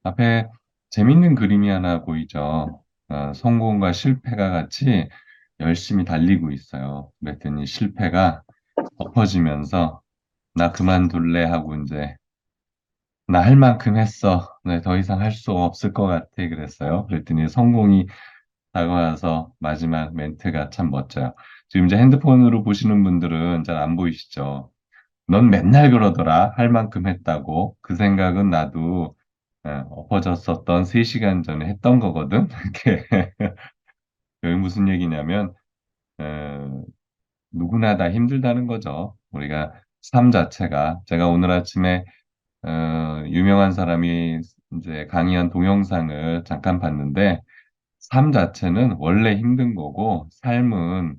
앞에 재밌는 그림이 하나 보이죠? 성공과 실패가 같이 열심히 달리고 있어요. 그랬더니 실패가 엎어지면서 나 그만둘래 하고 이제 나 할 만큼 했어. 네, 더 이상 할 수 없을 것 같아. 그랬어요. 그랬더니 성공이 다가와서 마지막 멘트가 참 멋져요. 지금 이제 핸드폰으로 보시는 분들은 잘 안 보이시죠? 넌 맨날 그러더라. 할 만큼 했다고. 그 생각은 나도 엎어졌었던 3시간 전에 했던 거거든. 이렇게 여기 무슨 얘기냐면 어, 누구나 다 힘들다는 거죠. 우리가 삶 자체가 제가 오늘 아침에 유명한 사람이 이제 강의한 동영상을 잠깐 봤는데 삶 자체는 원래 힘든 거고 삶은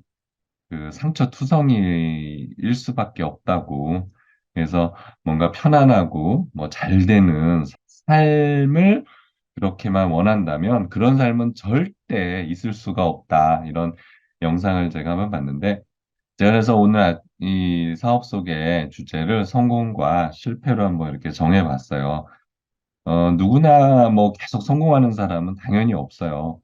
그 상처투성이일 수밖에 없다고. 그래서 뭔가 편안하고 뭐 잘 되는 삶을 그렇게만 원한다면 그런 삶은 절대 있을 수가 없다. 이런 영상을 제가 한번 봤는데 제가 그래서 오늘 이 사업 속의 주제를 성공과 실패로 한번 이렇게 정해봤어요. 누구나 뭐 계속 성공하는 사람은 당연히 없어요.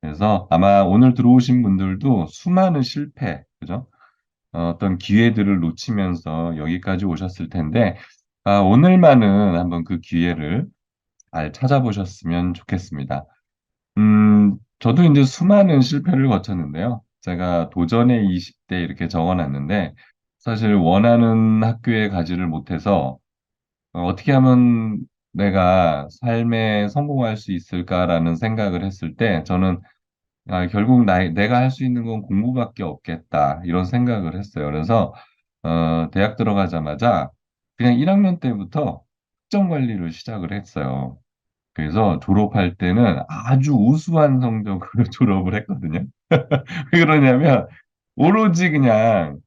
그래서 아마 오늘 들어오신 분들도 수많은 실패, 그죠? 어떤 기회들을 놓치면서 여기까지 오셨을 텐데, 오늘만은 한번 그 기회를 잘 찾아보셨으면 좋겠습니다. 저도 이제 수많은 실패를 거쳤는데요. 제가 도전의 20대 이렇게 적어놨는데, 사실 원하는 학교에 가지를 못해서, 어떻게 하면 내가 삶에 성공할 수 있을까라는 생각을 했을 때, 저는 결국 내가 할 수 있는 건 공부밖에 없겠다, 이런 생각을 했어요. 그래서, 대학 들어가자마자 그냥 1학년 때부터 학점 관리를 시작을 했어요. 그래서 졸업할 때는 아주 우수한 성적으로 졸업을 했거든요. 왜 그러냐면, 오로지 그냥,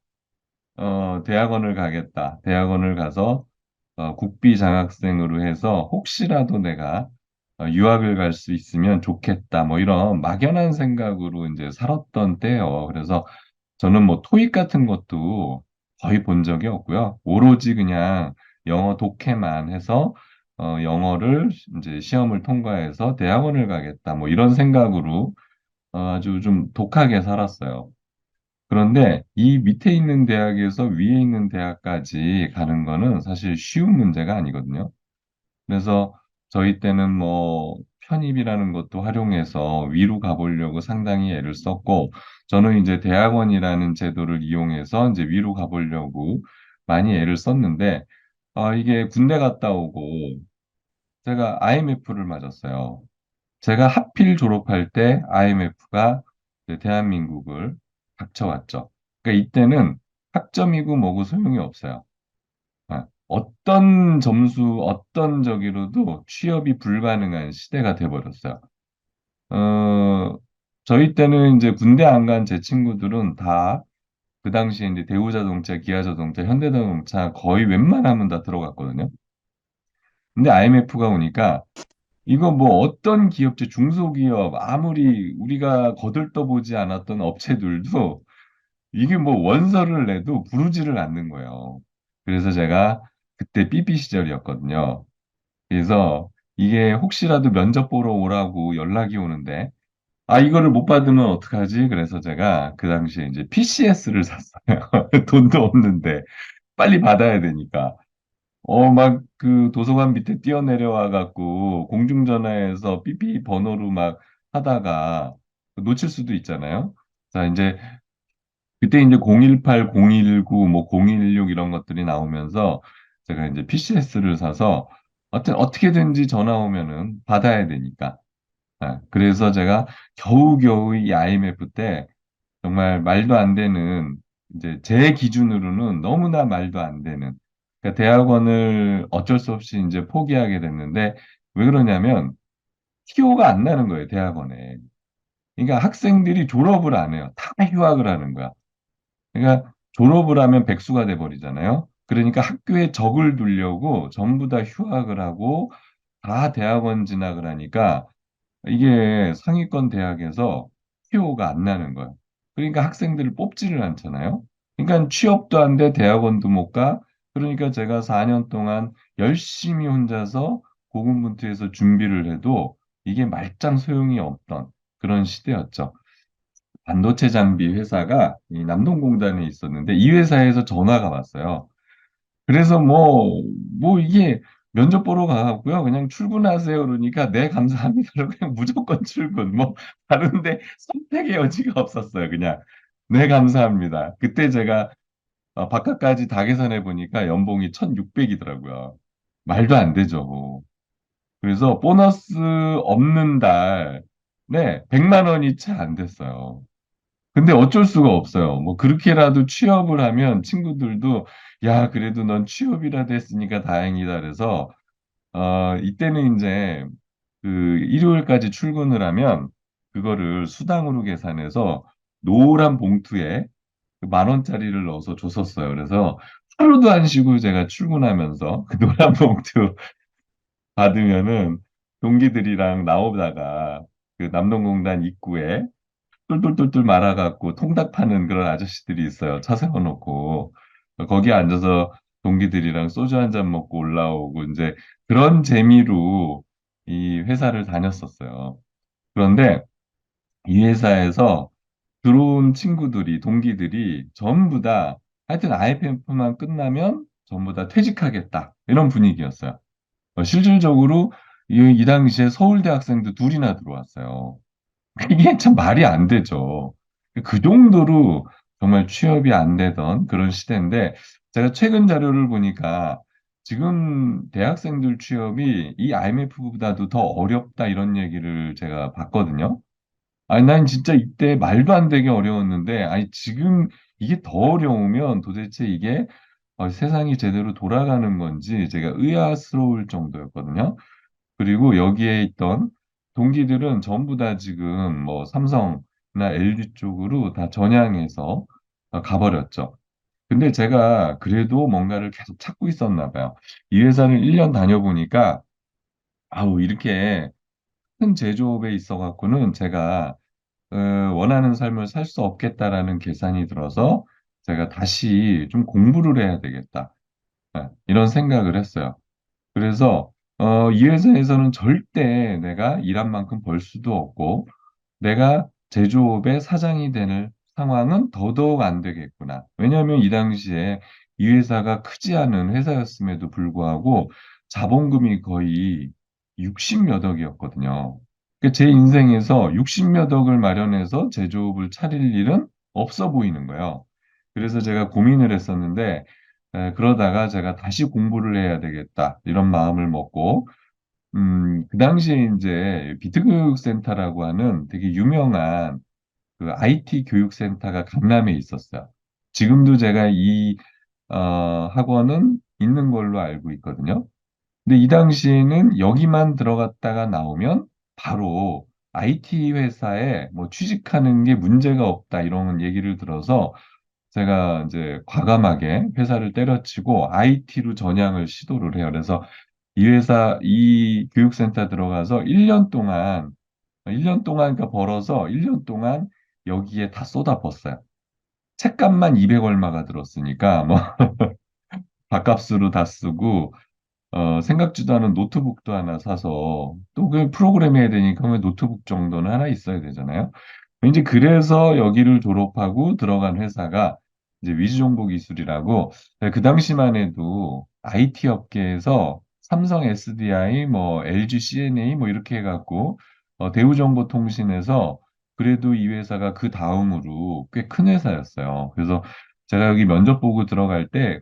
대학원을 가겠다. 대학원을 가서, 국비 장학생으로 해서 혹시라도 내가 유학을 갈 수 있으면 좋겠다. 뭐 이런 막연한 생각으로 이제 살았던 때예요. 그래서 저는 뭐 토익 같은 것도 거의 본 적이 없고요. 오로지 그냥 영어 독해만 해서 영어를 이제 시험을 통과해서 대학원을 가겠다. 뭐 이런 생각으로 아주 좀 독하게 살았어요. 그런데 이 밑에 있는 대학에서 위에 있는 대학까지 가는 거는 사실 쉬운 문제가 아니거든요. 그래서 저희 때는 뭐 편입이라는 것도 활용해서 위로 가보려고 상당히 애를 썼고, 저는 이제 대학원이라는 제도를 이용해서 이제 위로 가보려고 많이 애를 썼는데, 이게 군대 갔다 오고 제가 IMF를 맞았어요. 제가 하필 졸업할 때 IMF가 대한민국을 닥쳐왔죠. 그러니까 이때는 학점이고 뭐고 소용이 없어요. 어떤 점수, 어떤 저기로도 취업이 불가능한 시대가 돼버렸어요. 어, 저희 때는 이제 군대 안 간 제 친구들은 다 그 당시에 이제 대우자동차, 기아자동차, 현대자동차 거의 웬만하면 다 들어갔거든요. 근데 IMF가 오니까 이거 뭐 어떤 기업체, 중소기업, 아무리 우리가 거들떠보지 않았던 업체들도 이게 뭐 원서를 내도 부르지를 않는 거예요. 그래서 제가 그때 삐삐 시절이었거든요. 그래서 이게 혹시라도 면접 보러 오라고 연락이 오는데, 이거를 못 받으면 어떡하지? 그래서 제가 그 당시에 이제 PCS를 샀어요. 돈도 없는데 빨리 받아야 되니까. 막 그 도서관 밑에 뛰어내려와 갖고 공중전화에서 삐삐 번호로 막 하다가 놓칠 수도 있잖아요. 자, 이제 그때 이제 018, 019, 뭐 016 이런 것들이 나오면서 제가 이제 PCS를 사서 어떻게든지 전화 오면은 받아야 되니까. 그래서 제가 겨우겨우 이 IMF 때 정말 말도 안 되는, 이제 제 기준으로는 너무나 말도 안 되는, 그러니까 대학원을 어쩔 수 없이 이제 포기하게 됐는데, 왜 그러냐면 티오가 안 나는 거예요, 대학원에. 그러니까 학생들이 졸업을 안 해요. 다 휴학을 하는 거야. 그러니까 졸업을 하면 백수가 돼 버리잖아요. 그러니까 학교에 적을 두려고 전부 다 휴학을 하고 다 대학원 진학을 하니까 이게 상위권 대학에서 티오가 안 나는 거예요. 그러니까 학생들을 뽑지를 않잖아요. 그러니까 취업도 안 돼, 대학원도 못 가. 그러니까 제가 4년 동안 열심히 혼자서 고군분투해서 준비를 해도 이게 말짱 소용이 없던 그런 시대였죠. 반도체 장비 회사가 이 남동공단에 있었는데 이 회사에서 전화가 왔어요. 그래서 뭐 이게 면접 보러 가고요. 그냥 출근하세요. 그러니까 네, 감사합니다. 그냥 무조건 출근. 뭐 다른데 선택의 여지가 없었어요. 그냥 네, 감사합니다. 그때 제가 바깥까지 다 계산해 보니까 연봉이 1,600이더라고요. 말도 안 되죠. 그래서 보너스 없는 달, 네, 100만 원이 채 안 됐어요. 근데 어쩔 수가 없어요. 뭐 그렇게라도 취업을 하면 친구들도 야, 그래도 넌 취업이라도 했으니까 다행이다. 그래서 이때는 이제 그 일요일까지 출근을 하면 그거를 수당으로 계산해서 노란 봉투에 그만 원짜리를 넣어서 줬었어요. 그래서 하루도 안 쉬고 제가 출근하면서 그 노란 봉투 받으면은 동기들이랑 나오다가 그 남동공단 입구에 똘똘똘똘 말아갖고 통닭 파는 그런 아저씨들이 있어요. 차 세워놓고. 거기 앉아서 동기들이랑 소주 한 잔 먹고 올라오고, 이제 그런 재미로 이 회사를 다녔었어요. 그런데 이 회사에서 들어온 친구들이, 동기들이 전부 다 하여튼 IMF만 끝나면 전부 다 퇴직하겠다. 이런 분위기였어요. 실질적으로 이 당시에 서울대 학생도 둘이나 들어왔어요. 이게 참 말이 안 되죠. 그 정도로 정말 취업이 안 되던 그런 시대인데, 제가 최근 자료를 보니까 지금 대학생들 취업이 이 IMF보다도 더 어렵다 이런 얘기를 제가 봤거든요. 아니, 난 진짜 이때 말도 안 되게 어려웠는데, 아니, 지금 이게 더 어려우면 도대체 이게 세상이 제대로 돌아가는 건지 제가 의아스러울 정도였거든요. 그리고 여기에 있던 동기들은 전부 다 지금 뭐 삼성이나 LG 쪽으로 다 전향해서 가버렸죠. 근데 제가 그래도 뭔가를 계속 찾고 있었나 봐요. 이 회사를 1년 다녀보니까 아우, 이렇게 큰 제조업에 있어 갖고는 제가 원하는 삶을 살 수 없겠다라는 계산이 들어서 제가 다시 좀 공부를 해야 되겠다. 이런 생각을 했어요. 그래서 이 회사에서는 절대 내가 일한 만큼 벌 수도 없고 내가 제조업의 사장이 되는 상황은 더더욱 안 되겠구나. 왜냐하면 이 당시에 이 회사가 크지 않은 회사였음에도 불구하고 자본금이 거의 60몇 억이었거든요. 그러니까 제 인생에서 60몇 억을 마련해서 제조업을 차릴 일은 없어 보이는 거예요. 그래서 제가 고민을 했었는데, 그러다가 제가 다시 공부를 해야 되겠다, 이런 마음을 먹고, 그 당시에 이제 비트교육센터라고 하는 되게 유명한 그 IT 교육센터가 강남에 있었어요. 지금도 제가 이 학원은 있는 걸로 알고 있거든요. 근데 이 당시에는 여기만 들어갔다가 나오면 바로 IT 회사에 뭐 취직하는 게 문제가 없다 이런 얘기를 들어서 제가 이제 과감하게 회사를 때려치고 IT로 전향을 시도를 해요. 그래서 이 회사, 이 교육센터 들어가서 1년 동안, 1년 동안, 그러니까 벌어서 1년 동안 여기에 다 쏟아붓어요. 책값만 200 얼마가 들었으니까, 뭐, 밥값으로 다 쓰고, 생각지도 않은 노트북도 하나 사서, 또 그 프로그램 해야 되니까 왜 노트북 정도는 하나 있어야 되잖아요. 이제 그래서 여기를 졸업하고 들어간 회사가 이제 위주정보기술이라고, 그 당시만 해도 IT 업계에서 삼성 SDI, 뭐 LG CNA 뭐 이렇게 해갖고 대우정보통신에서 그래도 이 회사가 그 다음으로 꽤 큰 회사였어요. 그래서 제가 여기 면접 보고 들어갈 때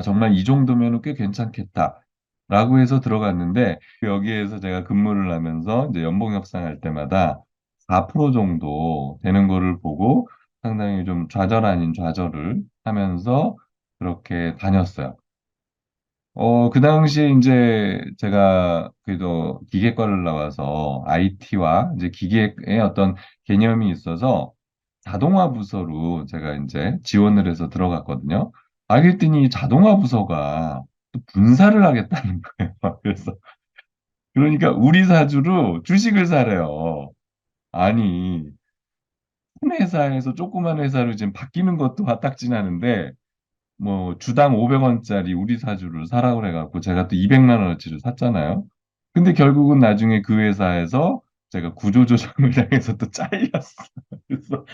정말 이 정도면 꽤 괜찮겠다라고 해서 들어갔는데, 여기에서 제가 근무를 하면서 이제 연봉 협상할 때마다 4% 정도 되는 거를 보고 상당히 좀 좌절 아닌 좌절을 하면서 그렇게 다녔어요. 그 당시에 이제 제가 그래도 기계과를 나와서 IT와 이제 기계의 어떤 개념이 있어서 자동화 부서로 제가 이제 지원을 해서 들어갔거든요. 알겠더니 자동화 부서가 또 분사를 하겠다는 거예요. 그래서 그러니까 우리 사주로 주식을 사래요. 아니, 큰 회사에서 조그만 회사로 지금 바뀌는 것도 화딱지나는데 뭐 주당 500원짜리 우리 사주를 사라고 그래갖고 제가 또 200만 원어치를 샀잖아요. 근데 결국은 나중에 그 회사에서 제가 구조조정을 당해서 또 잘렸어. 그래서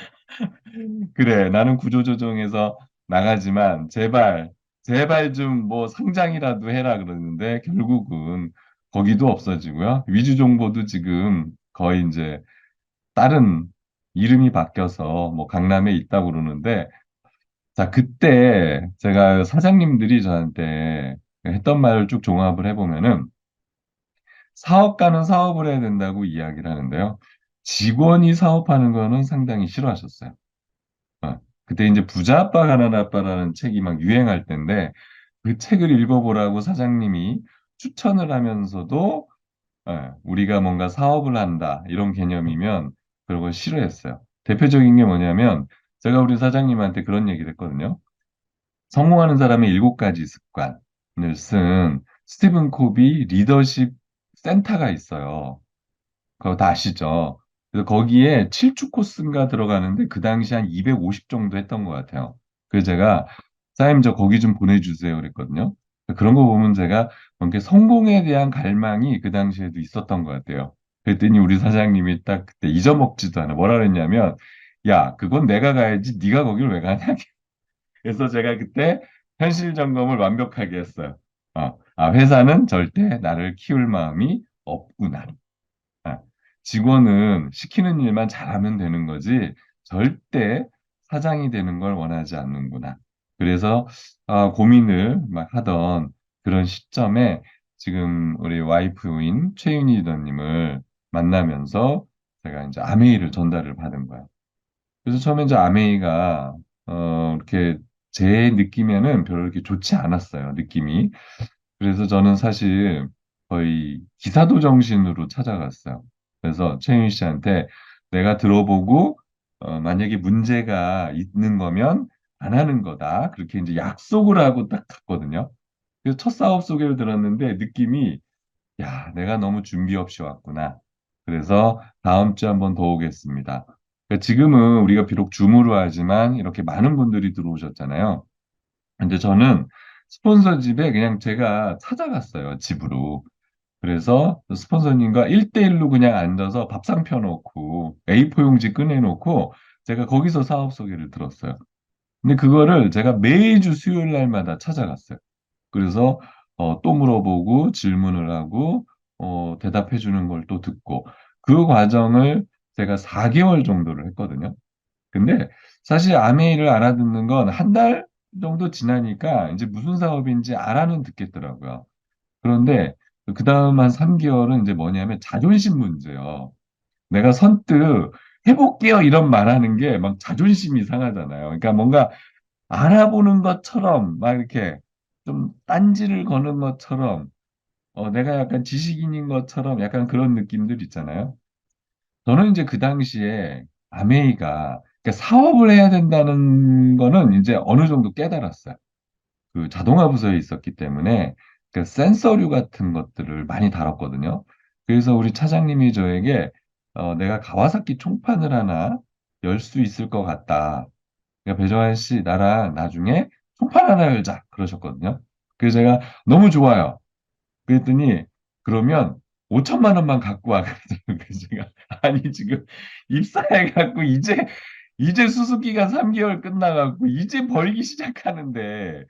그래, 나는 구조조정에서 나가지만 제발 좀 뭐 상장이라도 해라 그러는데 결국은 거기도 없어지고요. 위주정보도 지금 거의 이제 다른 이름이 바뀌어서 뭐 강남에 있다고 그러는데 자, 그때 제가 사장님들이 저한테 했던 말을 쭉 종합을 해보면은 사업가는 사업을 해야 된다고 이야기를 하는데요. 직원이 사업하는 거는 상당히 싫어하셨어요. 그때 이제 부자 아빠 가난 아빠라는 책이 막 유행할 때인데 그 책을 읽어보라고 사장님이 추천을 하면서도 우리가 뭔가 사업을 한다 이런 개념이면 그런 걸 싫어했어요. 대표적인 게 뭐냐면 제가 우리 사장님한테 그런 얘기를 했거든요. 성공하는 사람의 7가지 습관을 쓴 스티븐 코비 리더십 센터가 있어요. 그거 다 아시죠? 그래서 거기에 7주 코스인가 들어가는데 그 당시 한 250 정도 했던 것 같아요. 그래서 제가 사장님 저 거기 좀 보내주세요 그랬거든요. 그런 거 보면 제가 뭔가 성공에 대한 갈망이 그 당시에도 있었던 것 같아요. 그랬더니 우리 사장님이 딱 그때 잊어먹지도 않아. 뭐라 그랬냐면 야, 그건 내가 가야지 네가 거길 왜 가냐? 그래서 제가 그때 현실 점검을 완벽하게 했어요. 회사는 절대 나를 키울 마음이 없구나. 아, 직원은 시키는 일만 잘하면 되는 거지 절대 사장이 되는 걸 원하지 않는구나. 그래서 고민을 막 하던 그런 시점에 지금 우리 와이프인 최윤희 리더님을 만나면서 제가 이제 아메이를 전달을 받은 거예요. 그래서 처음에 이제 아메이가 이렇게 제 느낌에는 별로 이렇게 좋지 않았어요. 느낌이. 그래서 저는 사실 거의 기사도 정신으로 찾아갔어요. 그래서 최윤희 씨한테 내가 들어보고 만약에 문제가 있는 거면 안 하는 거다. 그렇게 이제 약속을 하고 딱 갔거든요. 그래서 첫 사업 소개를 들었는데 느낌이 야, 내가 너무 준비 없이 왔구나. 그래서 다음 주에 한번 더 오겠습니다. 그러니까 지금은 우리가 비록 줌으로 하지만 이렇게 많은 분들이 들어오셨잖아요. 근데 저는 스폰서 집에 그냥 제가 찾아갔어요, 집으로. 그래서 스폰서님과 1대1로 그냥 앉아서 밥상 펴놓고 A4 용지 꺼내놓고 제가 거기서 사업 소개를 들었어요. 근데 그거를 제가 매주 수요일 날마다 찾아갔어요. 그래서 또 물어보고 질문을 하고 대답해 주는 걸 또 듣고 그 과정을 제가 4개월 정도를 했거든요. 근데 사실 아메이를 알아듣는 건 한 달 정도 지나니까 이제 무슨 사업인지 알아는 듣겠더라고요. 그런데 그 다음 한 3개월은 이제 뭐냐면 자존심 문제예요. 내가 선뜻 해볼게요 이런 말하는 게 막 자존심이 상하잖아요. 그러니까 뭔가 알아보는 것처럼 막 이렇게 좀 딴지를 거는 것처럼 내가 약간 지식인인 것처럼 약간 그런 느낌들 있잖아요. 저는 이제 그 당시에 아메이가 그러니까 사업을 해야 된다는 거는 이제 어느 정도 깨달았어요. 그 자동화 부서에 있었기 때문에 그 센서류 같은 것들을 많이 다뤘거든요. 그래서 우리 차장님이 저에게 내가 가와사키 총판을 하나 열 수 있을 것 같다. 그러니까 배정환 씨 나랑 나중에 총판 하나 열자 그러셨거든요. 그래서 제가 너무 좋아요. 그랬더니 그러면 5천만 원만 갖고 와. 그래서 제가 아니 지금 입사해갖고 이제 수습기간 3개월 끝나갖고 이제 벌기 시작하는데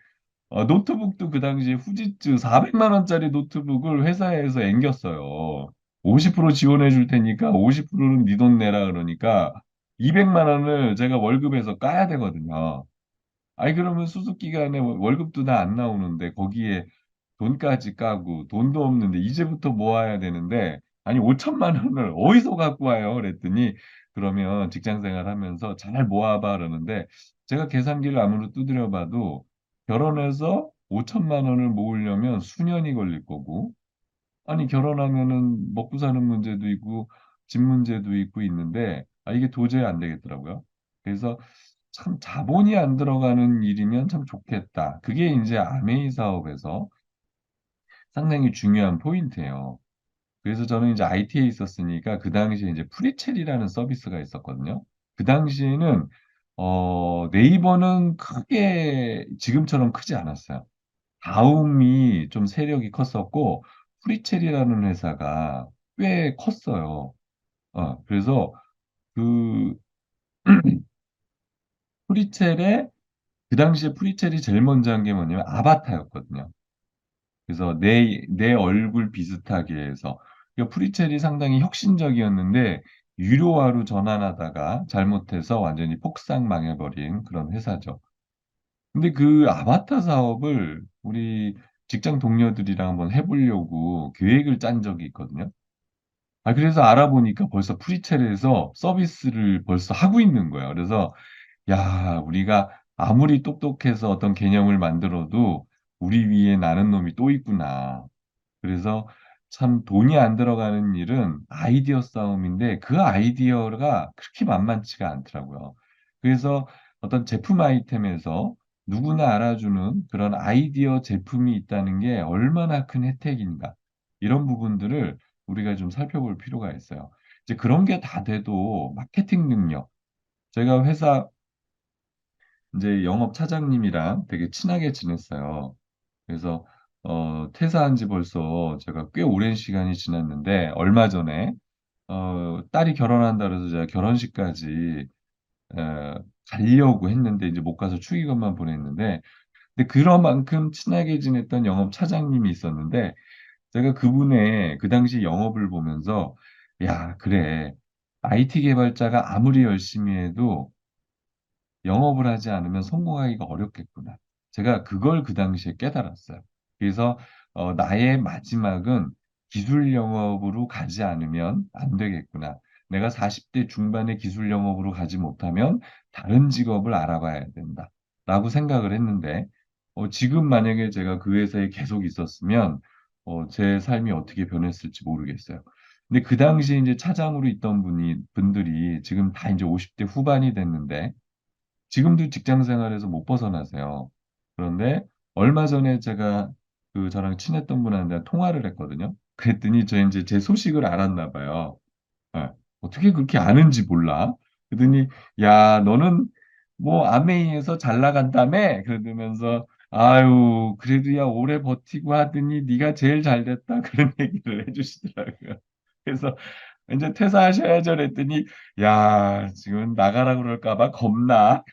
노트북도 그 당시에 후지츠 400만 원짜리 노트북을 회사에서 앵겼어요. 50% 지원해 줄 테니까 50%는 네 돈 내라 그러니까 200만 원을 제가 월급에서 까야 되거든요. 아니 그러면 수습 기간에 월급도 다 안 나오는데 거기에 돈까지 까고 돈도 없는데 이제부터 모아야 되는데 아니 5천만 원을 어디서 갖고 와요? 그랬더니 그러면 직장 생활하면서 잘 모아봐 그러는데 제가 계산기를 아무리 두드려 봐도 결혼해서 5천만 원을 모으려면 수년이 걸릴 거고 아니 결혼하면은 먹고 사는 문제도 있고 집 문제도 있고 있는데 이게 도저히 안 되겠더라고요. 그래서 참 자본이 안 들어가는 일이면 참 좋겠다. 그게 이제 아메이 사업에서 상당히 중요한 포인트예요. 그래서 저는 이제 IT에 있었으니까 그 당시에 이제 프리첼이라는 서비스가 있었거든요. 그 당시에는 네이버는 크게 지금처럼 크지 않았어요. 다음이 좀 세력이 컸었고, 프리첼이라는 회사가 꽤 컸어요. 그래서 그 프리첼에, 그 당시에 프리첼이 제일 먼저 한 게 뭐냐면 아바타였거든요. 그래서 내 얼굴 비슷하게 해서. 그러니까 프리첼이 상당히 혁신적이었는데, 유료화로 전환하다가 잘못해서 완전히 폭삭 망해버린 그런 회사죠. 근데 그 아바타 사업을 우리 직장 동료들이랑 한번 해보려고 계획을 짠 적이 있거든요. 그래서 알아보니까 벌써 프리첼에서 서비스를 벌써 하고 있는 거예요. 그래서 야, 우리가 아무리 똑똑해서 어떤 개념을 만들어도 우리 위에 나는 놈이 또 있구나. 그래서 참 돈이 안 들어가는 일은 아이디어 싸움인데, 그 아이디어가 그렇게 만만치가 않더라고요. 그래서 어떤 제품 아이템에서 누구나 알아주는 그런 아이디어 제품이 있다는 게 얼마나 큰 혜택인가. 이런 부분들을 우리가 좀 살펴볼 필요가 있어요. 이제 그런 게 다 돼도 마케팅 능력. 제가 회사 이제 영업 차장님이랑 되게 친하게 지냈어요. 그래서 퇴사한 지 벌써 제가 꽤 오랜 시간이 지났는데, 얼마 전에 딸이 결혼한다 그래서 제가 결혼식까지 에, 가려고 했는데 이제 못 가서 축의금만 보냈는데, 근데 그런 만큼 친하게 지냈던 영업 차장님이 있었는데, 제가 그분의 그 당시 영업을 보면서 야, 그래. IT 개발자가 아무리 열심히 해도 영업을 하지 않으면 성공하기가 어렵겠구나. 제가 그걸 그 당시에 깨달았어요. 그래서 나의 마지막은 기술 영업으로 가지 않으면 안 되겠구나. 내가 40대 중반의 기술 영업으로 가지 못하면 다른 직업을 알아봐야 된다. 라고 생각을 했는데, 지금 만약에 제가 그 회사에 계속 있었으면, 제 삶이 어떻게 변했을지 모르겠어요. 근데 그 당시 이제 차장으로 있던 분들이 지금 다 이제 50대 후반이 됐는데, 지금도 직장 생활에서 못 벗어나세요. 그런데 얼마 전에 제가 그 저랑 친했던 분한테 통화를 했거든요. 그랬더니 저 이제 제 소식을 알았나 봐요. 예. 어떻게 그렇게 아는지 몰라. 그러더니 야, 너는 뭐 아메이에서 잘 나간다며? 그러면서 아유, 그래도 야 오래 버티고 하더니 네가 제일 잘 됐다 그런 얘기를 해주시더라고요. 그래서 이제 퇴사하셔야죠 그랬더니 야, 지금 나가라 그럴까 봐 겁나.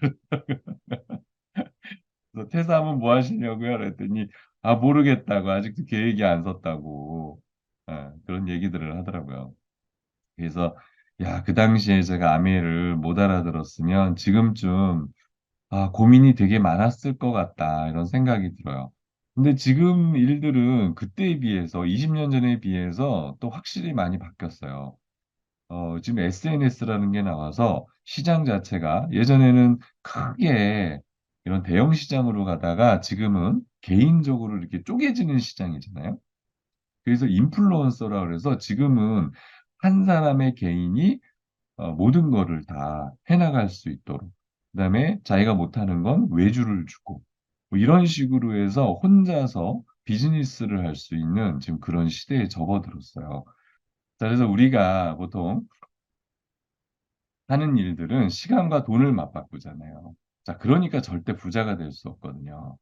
그래서 퇴사하면 뭐 하시냐고요? 그랬더니 모르겠다고, 아직도 계획이 안 섰다고, 그런 얘기들을 하더라고요. 그래서 야, 그 당시에 제가 아메를 못 알아들었으면 지금쯤 고민이 되게 많았을 것 같다, 이런 생각이 들어요. 근데 지금 일들은 그때에 비해서 20년 전에 비해서 또 확실히 많이 바뀌었어요. 지금 SNS라는 게 나와서 시장 자체가 예전에는 크게 이런 대형 시장으로 가다가 지금은 개인적으로 이렇게 쪼개지는 시장이잖아요. 그래서 인플루언서라 그래서 지금은 한 사람의 개인이 모든 거를 다 해나갈 수 있도록, 그다음에 자기가 못하는 건 외주를 주고, 뭐 이런 식으로 해서 혼자서 비즈니스를 할 수 있는 지금 그런 시대에 접어들었어요. 자, 그래서 우리가 보통 하는 일들은 시간과 돈을 맞바꾸잖아요. 자, 그러니까 절대 부자가 될 수 없거든요.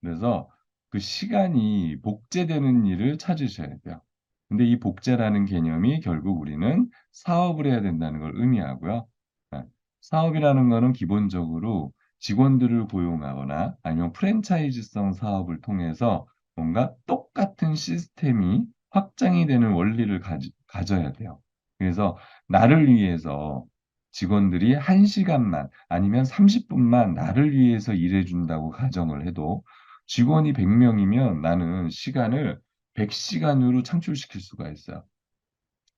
그래서 그 시간이 복제되는 일을 찾으셔야 돼요. 근데 이 복제라는 개념이 결국 우리는 사업을 해야 된다는 걸 의미하고요. 네, 사업이라는 거는 기본적으로 직원들을 고용하거나 아니면 프랜차이즈성 사업을 통해서 뭔가 똑같은 시스템이 확장이 되는 원리를 가져야 돼요. 그래서 나를 위해서 직원들이 1시간만 아니면 30분만 나를 위해서 일해준다고 가정을 해도, 직원이 100명이면 나는 시간을 100시간으로 창출시킬 수가 있어요.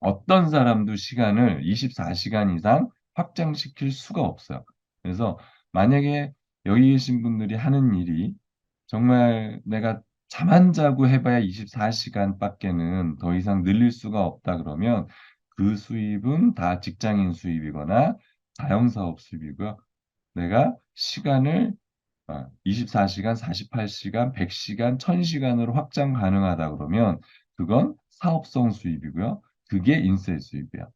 어떤 사람도 시간을 24시간 이상 확장시킬 수가 없어요. 그래서 만약에 여기 계신 분들이 하는 일이 정말 내가 잠 안 자고 해봐야 24시간밖에는 더 이상 늘릴 수가 없다 그러면, 그 수입은 다 직장인 수입이거나 자영사업 수입이고요. 내가 시간을 24시간, 48시간, 100시간, 1000시간으로 확장 가능하다 그러면 그건 사업성 수입이고요. 그게 인세 수입이야.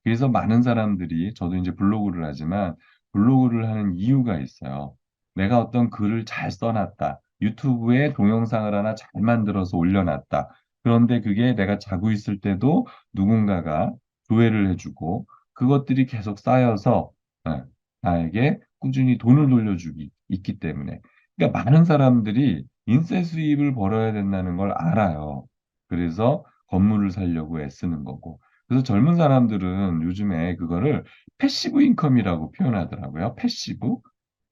그래서 많은 사람들이, 저도 이제 블로그를 하지만 블로그를 하는 이유가 있어요. 내가 어떤 글을 잘 써놨다. 유튜브에 동영상을 하나 잘 만들어서 올려놨다. 그런데 그게 내가 자고 있을 때도 누군가가 조회를 해주고 그것들이 계속 쌓여서 예, 나에게 꾸준히 돈을 돌려주기 있기 때문에. 그러니까 많은 사람들이 인세 수입을 벌어야 된다는 걸 알아요. 그래서 건물을 사려고 애쓰는 거고. 그래서 젊은 사람들은 요즘에 그거를 패시브 인컴이라고 표현하더라고요. 패시브.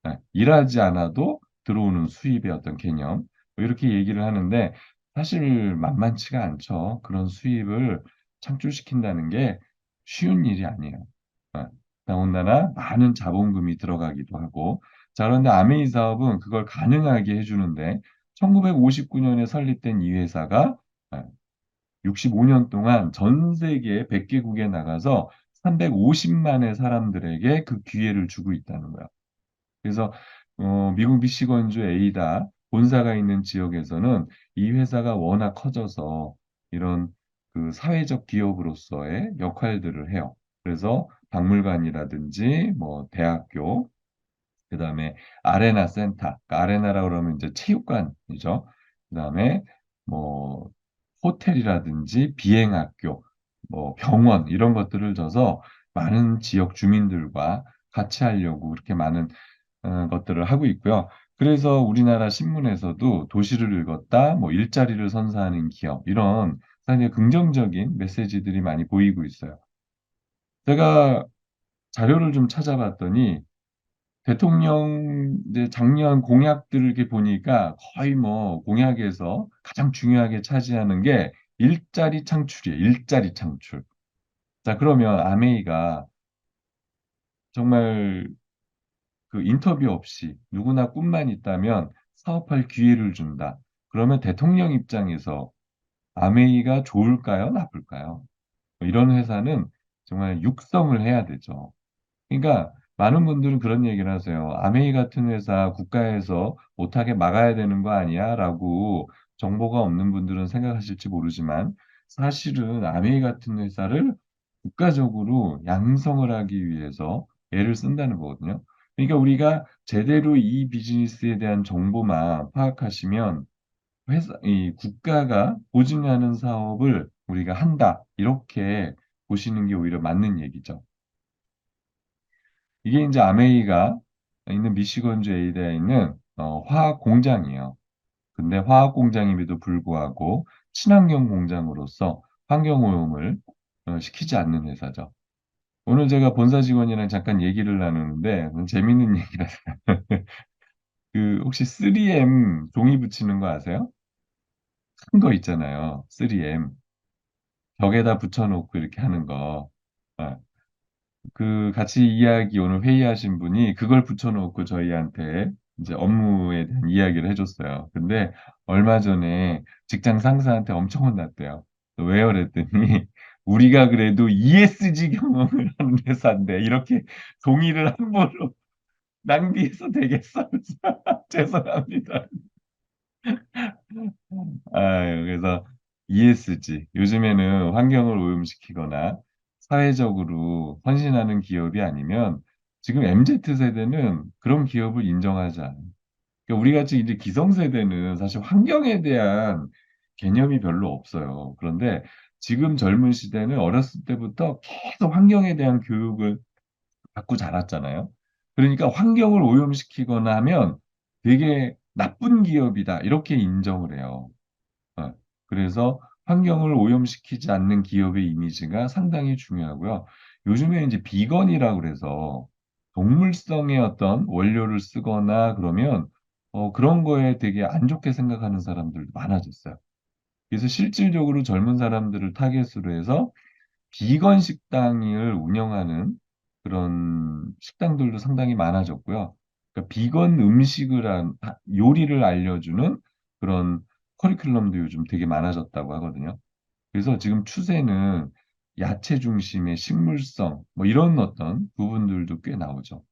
네, 일하지 않아도 들어오는 수입의 어떤 개념. 뭐 이렇게 얘기를 하는데 사실 만만치가 않죠. 그런 수입을 창출시킨다는 게 쉬운 일이 아니에요. 네, 더군다나 많은 자본금이 들어가기도 하고. 자, 그런데 아메이 사업은 그걸 가능하게 해주는데 1959년에 설립된 이 회사가 65년 동안 전 세계 100개국에 나가서 350만의 사람들에게 그 기회를 주고 있다는 거야. 그래서 미국 미시건주 에이다 본사가 있는 지역에서는 이 회사가 워낙 커져서 이런 그 사회적 기업으로서의 역할들을 해요. 그래서 박물관이라든지 뭐 대학교, 그다음에 아레나 센터, 그러니까 아레나라고 그러면 이제 체육관이죠. 그다음에 뭐 호텔이라든지 비행학교, 뭐 병원 이런 것들을 줘서 많은 지역 주민들과 같이 하려고 그렇게 많은 것들을 하고 있고요. 그래서 우리나라 신문에서도 도시를 읽었다, 뭐 일자리를 선사하는 기업 이런 상당히 긍정적인 메시지들이 많이 보이고 있어요. 제가 자료를 좀 찾아봤더니 대통령 이제 작년 공약들을 이렇게 보니까 거의 뭐 공약에서 가장 중요하게 차지하는 게 일자리 창출이에요. 일자리 창출. 자, 그러면 아메이가 정말 그 인터뷰 없이 누구나 꿈만 있다면 사업할 기회를 준다. 그러면 대통령 입장에서 아메이가 좋을까요? 나쁠까요? 이런 회사는 정말 육성을 해야 되죠. 그러니까 많은 분들은 그런 얘기를 하세요. 아메이 같은 회사 국가에서 못하게 막아야 되는 거 아니야? 라고 정보가 없는 분들은 생각하실지 모르지만 사실은 아메이 같은 회사를 국가적으로 양성을 하기 위해서 애를 쓴다는 거거든요. 그러니까 우리가 제대로 이 비즈니스에 대한 정보만 파악하시면 이 국가가 보증하는 사업을 우리가 한다. 이렇게 보시는 게 오히려 맞는 얘기죠. 이게 이제 아메이가 있는 미시건주 에이다에 있는 화학 공장이에요. 근데 화학 공장임에도 불구하고 친환경 공장으로서 환경 오염을 시키지 않는 회사죠. 오늘 제가 본사 직원이랑 잠깐 얘기를 나누는데 재밌는 얘기라서 그 혹시 3M 종이 붙이는 거 아세요? 큰 거 있잖아요. 3M 벽에다 붙여놓고 이렇게 하는 거. 어, 그 같이 이야기 오늘 회의하신 분이 그걸 붙여놓고 저희한테 이제 업무에 대한 이야기를 해줬어요. 근데 얼마 전에 직장 상사한테 엄청 혼났대요. 왜요? 그랬더니 우리가 그래도 ESG 경험을 하는 회사인데 이렇게 동의를 함부로 낭비해서 되겠어? 죄송합니다. 그래서 ESG, 요즘에는 환경을 오염시키거나 사회적으로 헌신하는 기업이 아니면 지금 MZ 세대는 그런 기업을 인정하지 않아요. 그러니까 우리 같이 이제 기성세대는 사실 환경에 대한 개념이 별로 없어요. 그런데 지금 젊은 시대는 어렸을 때부터 계속 환경에 대한 교육을 받고 자랐잖아요. 그러니까 환경을 오염시키거나 하면 되게 나쁜 기업이다. 이렇게 인정을 해요. 어, 그래서 환경을 오염시키지 않는 기업의 이미지가 상당히 중요하고요. 요즘에 이제 비건이라고 그래서 동물성의 어떤 원료를 쓰거나 그러면 그런 거에 되게 안 좋게 생각하는 사람들도 많아졌어요. 그래서 실질적으로 젊은 사람들을 타겟으로 해서 비건 식당을 운영하는 그런 식당들도 상당히 많아졌고요. 그러니까 비건 음식을 요리를 알려주는 그런 커리큘럼도 요즘 되게 많아졌다고 하거든요. 그래서 지금 추세는 야채 중심의 식물성, 뭐 이런 어떤 부분들도 꽤 나오죠.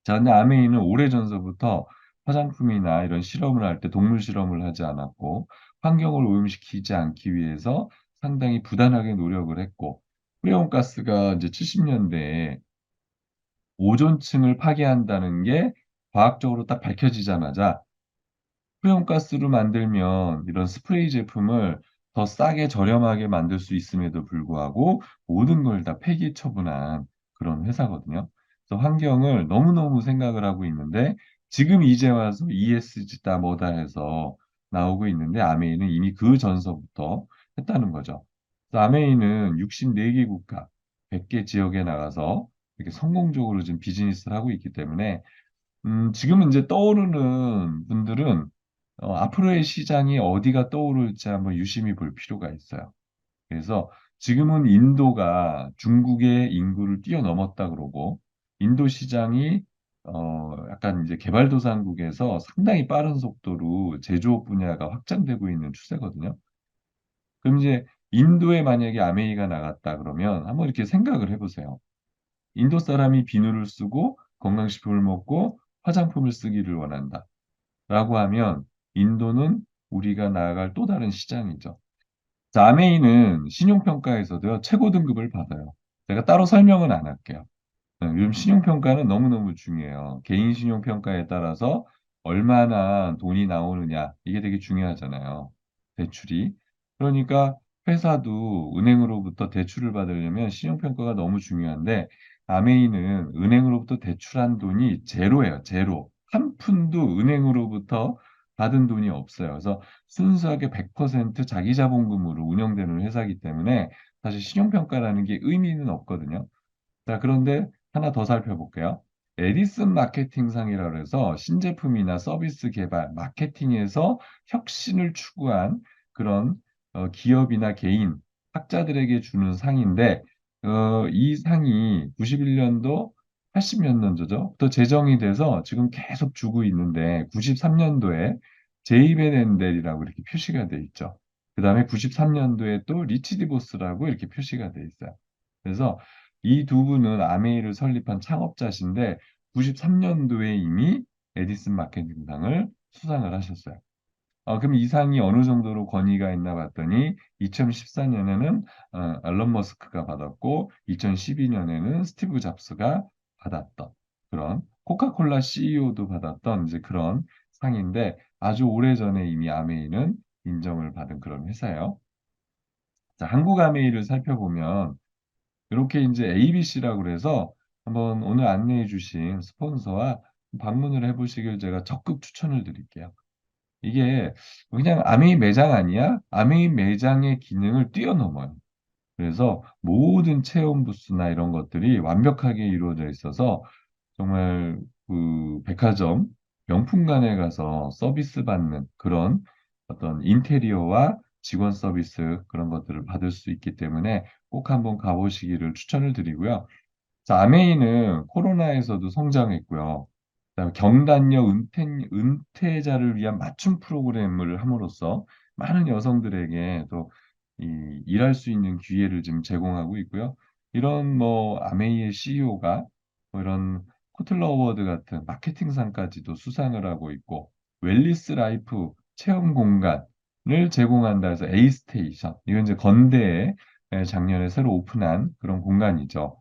자, 근데 아메이는 오래전서부터 화장품이나 이런 실험을 할 때 동물 실험을 하지 않았고, 환경을 오염시키지 않기 위해서 상당히 부단하게 노력을 했고, 프레온 가스가 이제 70년대에 오존층을 파괴한다는 게 과학적으로 딱 밝혀지자마자 프리온가스로 만들면 이런 스프레이 제품을 더 싸게 저렴하게 만들 수 있음에도 불구하고 모든 걸 다 폐기 처분한 그런 회사거든요. 그래서 환경을 너무너무 생각을 하고 있는데 지금 이제 와서 ESG다 뭐다 해서 나오고 있는데 아메이는 이미 그 전서부터 했다는 거죠. 그래서 아메이는 64개 국가, 100개 지역에 나가서 이렇게 성공적으로 지금 비즈니스를 하고 있기 때문에 지금 이제 떠오르는 분들은 앞으로의 시장이 어디가 떠오를지 한번 유심히 볼 필요가 있어요. 그래서 지금은 인도가 중국의 인구를 뛰어넘었다 그러고 인도 시장이 약간 이제 개발도상국에서 상당히 빠른 속도로 제조업 분야가 확장되고 있는 추세거든요. 그럼 이제 인도에 만약에 아메이가 나갔다 그러면 한번 이렇게 생각을 해보세요. 인도 사람이 비누를 쓰고 건강식품을 먹고 화장품을 쓰기를 원한다. 라고 하면 인도는 우리가 나아갈 또 다른 시장이죠. 자, 아메이는 신용평가에서도요, 최고 등급을 받아요. 제가 따로 설명은 안 할게요. 요즘 신용평가는 너무너무 중요해요. 개인 신용평가에 따라서 얼마나 돈이 나오느냐, 이게 되게 중요하잖아요. 대출이. 그러니까 회사도 은행으로부터 대출을 받으려면 신용평가가 너무 중요한데, 아메이는 은행으로부터 대출한 돈이 제로예요, 제로. 한 푼도 은행으로부터 받은 돈이 없어요. 그래서 순수하게 100% 자기 자본금으로 운영되는 회사이기 때문에 사실 신용평가라는 게 의미는 없거든요. 자, 그런데 하나 더 살펴볼게요. 에디슨 마케팅상이라고 해서 신제품이나 서비스 개발, 마케팅에서 혁신을 추구한 그런 기업이나 개인, 학자들에게 주는 상인데 이 상이 91년도 80몇 년도죠. 또 제정이 돼서 지금 계속 주고 있는데 93년도에 제이벤 앤델이라고 이렇게 표시가 돼 있죠. 그 다음에 93년도에 또 리치 디보스라고 이렇게 표시가 돼 있어요. 그래서 이 두 분은 아메이를 설립한 창업자신데 93년도에 이미 에디슨 마케팅상을 수상을 하셨어요. 그럼 이 상이 어느 정도로 권위가 있나 봤더니 2014년에는 앨런 머스크가 받았고 2012년에는 스티브 잡스가 받았던 그런 코카콜라 CEO도 받았던 이제 그런 상인데 아주 오래전에 이미 아메이는 인정을 받은 그런 회사예요. 자, 한국 아메이를 살펴보면 이렇게 이제 ABC라고 그래서 한번 오늘 안내해 주신 스폰서와 방문을 해보시길 제가 적극 추천을 드릴게요. 이게 그냥 아메이 매장 아니야? 아메이 매장의 기능을 뛰어넘어요. 그래서 모든 체험 부스나 이런 것들이 완벽하게 이루어져 있어서 정말 그 백화점 명품관에 가서 서비스 받는 그런 어떤 인테리어와 직원 서비스 그런 것들을 받을 수 있기 때문에 꼭 한번 가보시기를 추천을 드리고요. 자, 아메이는 코로나에서도 성장했고요. 그다음에 경단녀 은퇴자를 위한 맞춤 프로그램을 함으로써 많은 여성들에게 또 일할 수 있는 기회를 지금 제공하고 있고요. 이런 뭐 아메이의 CEO가 뭐 이런 코틀러 어워드 같은 마케팅상까지도 수상을 하고 있고 웰리스 라이프 체험 공간을 제공한다 해서 A 스테이션 이건 이제 건대에 작년에 새로 오픈한 그런 공간이죠.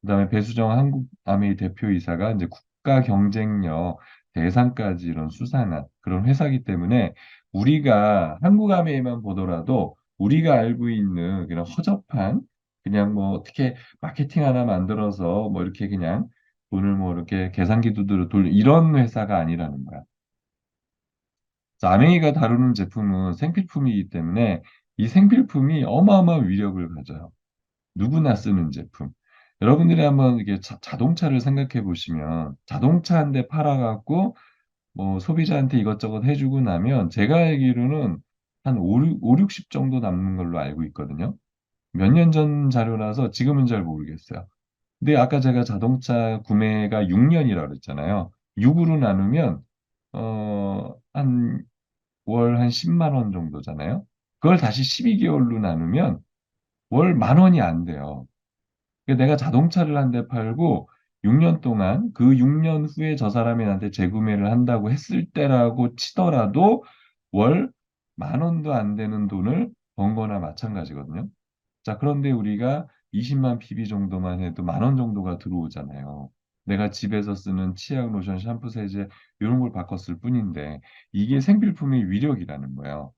그다음에 배수정 한국 아메이 대표이사가 이제 국가 경쟁력 대상까지 이런 수상한 그런 회사이기 때문에 우리가 한국 아메이만 보더라도 우리가 알고 있는 그런 허접한 그냥 뭐 어떻게 마케팅 하나 만들어서 뭐 이렇게 그냥 돈을 뭐 이렇게 계산기 두드려 돌 이런 회사가 아니라는 거야. 그래서 아메이가 다루는 제품은 생필품이기 때문에 이 생필품이 어마어마한 위력을 가져요. 누구나 쓰는 제품. 여러분들이 한번 이게 자동차를 생각해 보시면 자동차 한 대 팔아갖고 뭐 소비자한테 이것저것 해주고 나면 제가 알기로는 한 5, 60 정도 남는 걸로 알고 있거든요. 몇 년 전 자료라서 지금은 잘 모르겠어요. 근데 아까 제가 자동차 구매가 6년이라고 그랬잖아요. 6으로 나누면 한 월 한 10만 원 정도잖아요. 그걸 다시 12개월로 나누면 월 만 원이 안 돼요. 그러니까 내가 자동차를 한 대 팔고 6년 동안 그 6년 후에 저 사람이 나한테 재구매를 한다고 했을 때라고 치더라도 월 만 원도 안 되는 돈을 번 거나 마찬가지거든요. 자, 그런데 우리가 20만 PB 정도만 해도 10,000원 정도가 들어오잖아요. 내가 집에서 쓰는 치약, 로션, 샴푸, 세제 이런 걸 바꿨을 뿐인데 이게 생필품의 위력이라는 거예요.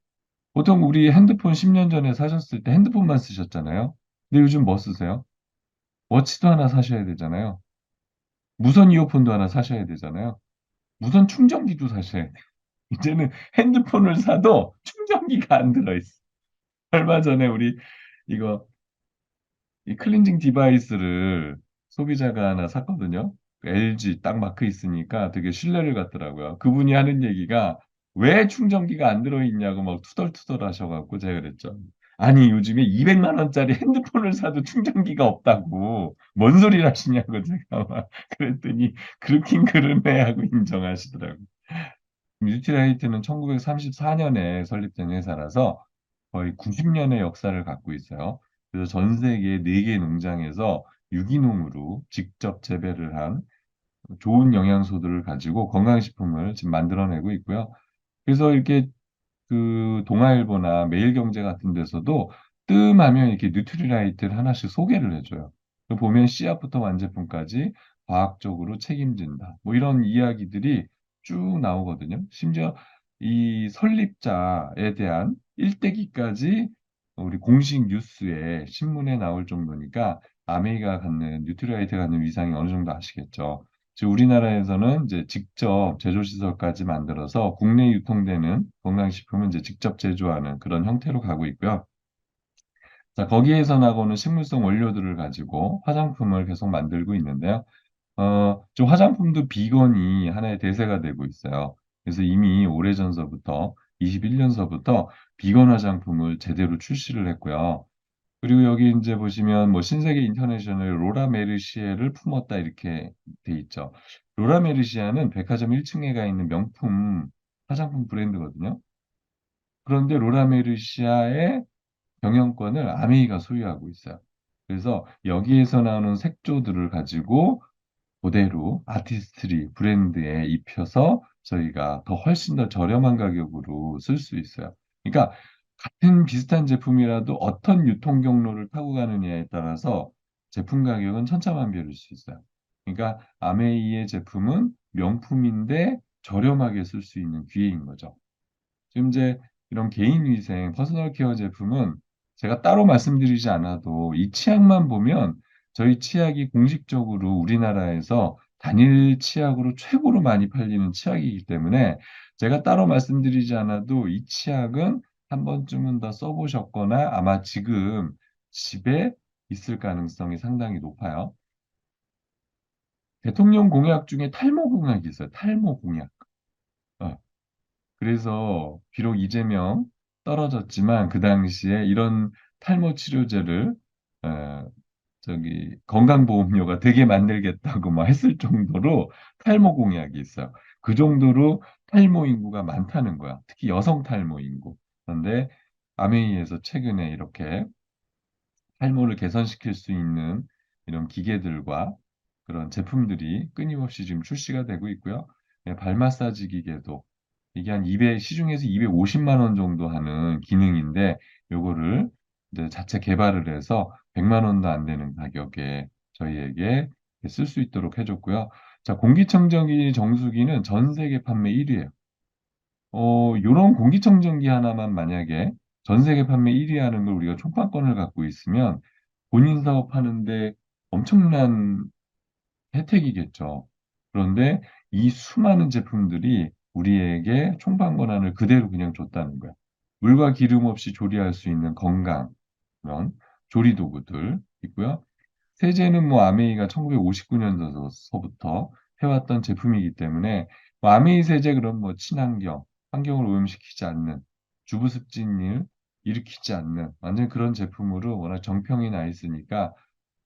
보통 우리 핸드폰 10년 전에 사셨을 때 핸드폰만 쓰셨잖아요. 근데 요즘 뭐 쓰세요? 워치도 하나 사셔야 되잖아요. 무선 이어폰도 하나 사셔야 되잖아요. 무선 충전기도 사셔야 돼요. 이제는 핸드폰을 사도 충전기가 안 들어있어. 얼마 전에 우리 이거 이 클렌징 디바이스를 소비자가 하나 샀거든요. 그 LG 딱 마크 있으니까 되게 신뢰를 갖더라고요. 그분이 하는 얘기가 왜 충전기가 안 들어있냐고 막 투덜투덜 하셔갖고 제가 그랬죠. 아니 요즘에 200만 원짜리 핸드폰을 사도 충전기가 없다고 뭔 소리를 하시냐고 제가 막 그랬더니 그렇긴 그러네 하고 인정하시더라고요. 뉴트라이트는 1934년에 설립된 회사라서 거의 90년의 역사를 갖고 있어요. 그래서 전 세계 4개 농장에서 유기농으로 직접 재배를 한 좋은 영양소들을 가지고 건강식품을 지금 만들어내고 있고요. 그래서 이렇게 그 동아일보나 매일경제 같은 데서도 뜸하면 이렇게 뉴트리라이트를 하나씩 소개를 해줘요. 그 보면 씨앗부터 완제품까지 과학적으로 책임진다. 뭐 이런 이야기들이 쭉 나오거든요. 심지어 이 설립자에 대한 일대기까지 우리 공식 뉴스에 신문에 나올 정도니까 아메이가 갖는 뉴트리라이트가 갖는 위상이 어느 정도 아시겠죠. 즉 우리나라에서는 이제 직접 제조시설까지 만들어서 국내 유통되는 건강식품은 이제 직접 제조하는 그런 형태로 가고 있고요. 자, 거기에서 나오는 식물성 원료들을 가지고 화장품을 계속 만들고 있는데요. 좀 화장품도 비건이 하나의 대세가 되고 있어요. 그래서 이미 오래전서부터 21년서부터 비건 화장품을 제대로 출시를 했고요. 그리고 여기 이제 보시면 뭐 신세계 인터내셔널 로라 메르시에를 품었다 이렇게 돼 있죠. 로라 메르시아는 백화점 1층에 가 있는 명품 화장품 브랜드거든요. 그런데 로라 메르시아의 경영권을 아메이가 소유하고 있어요. 그래서 여기에서 나오는 색조들을 가지고 그대로 아티스트리 브랜드에 입혀서 저희가 더 훨씬 더 저렴한 가격으로 쓸 수 있어요. 그러니까 같은 비슷한 제품이라도 어떤 유통 경로를 타고 가느냐에 따라서 제품 가격은 천차만별일 수 있어요. 그러니까 아메이의 제품은 명품인데 저렴하게 쓸 수 있는 기회인 거죠. 지금 이제 이런 개인위생, 퍼스널 케어 제품은 제가 따로 말씀드리지 않아도 이 치약만 보면 저희 치약이 공식적으로 우리나라에서 단일 치약으로 최고로 많이 팔리는 치약이기 때문에 제가 따로 말씀드리지 않아도 이 치약은 한 번쯤은 더 써보셨거나 아마 지금 집에 있을 가능성이 상당히 높아요. 대통령 공약 중에 탈모 공약이 있어요. 탈모 공약. 어, 그래서 비록 이재명 떨어졌지만 그 당시에 이런 탈모 치료제를 어, 저기 건강보험료가 되게 만들겠다고 막 했을 정도로 탈모 공약이 있어요. 그 정도로 탈모 인구가 많다는 거야. 특히 여성 탈모 인구. 그런데 아메이에서 최근에 이렇게 탈모를 개선시킬 수 있는 이런 기계들과 그런 제품들이 끊임없이 지금 출시가 되고 있고요. 네, 발 마사지 기계도 이게 한 200, 시중에서 250만 원 정도 하는 기능인데 요거를 이제 자체 개발을 해서 100만 원도 안 되는 가격에 저희에게 쓸 수 있도록 해줬고요. 자, 공기청정기 정수기는 전 세계 판매 1위예요. 요런 공기청정기 하나만 만약에 전 세계 판매 1위 하는 걸 우리가 총판권을 갖고 있으면 본인 사업하는데 엄청난 혜택이겠죠. 그런데 이 수많은 제품들이 우리에게 총판 권한을 그대로 그냥 줬다는 거야. 물과 기름 없이 조리할 수 있는 건강, 그런 조리 도구들 있고요. 세제는 뭐 아메이가 1959년도서부터 해왔던 제품이기 때문에 뭐 아메이 세제 그럼 뭐 친환경, 환경을 오염시키지 않는, 주부 습진을 일으키지 않는 완전 그런 제품으로 워낙 정평이 나 있으니까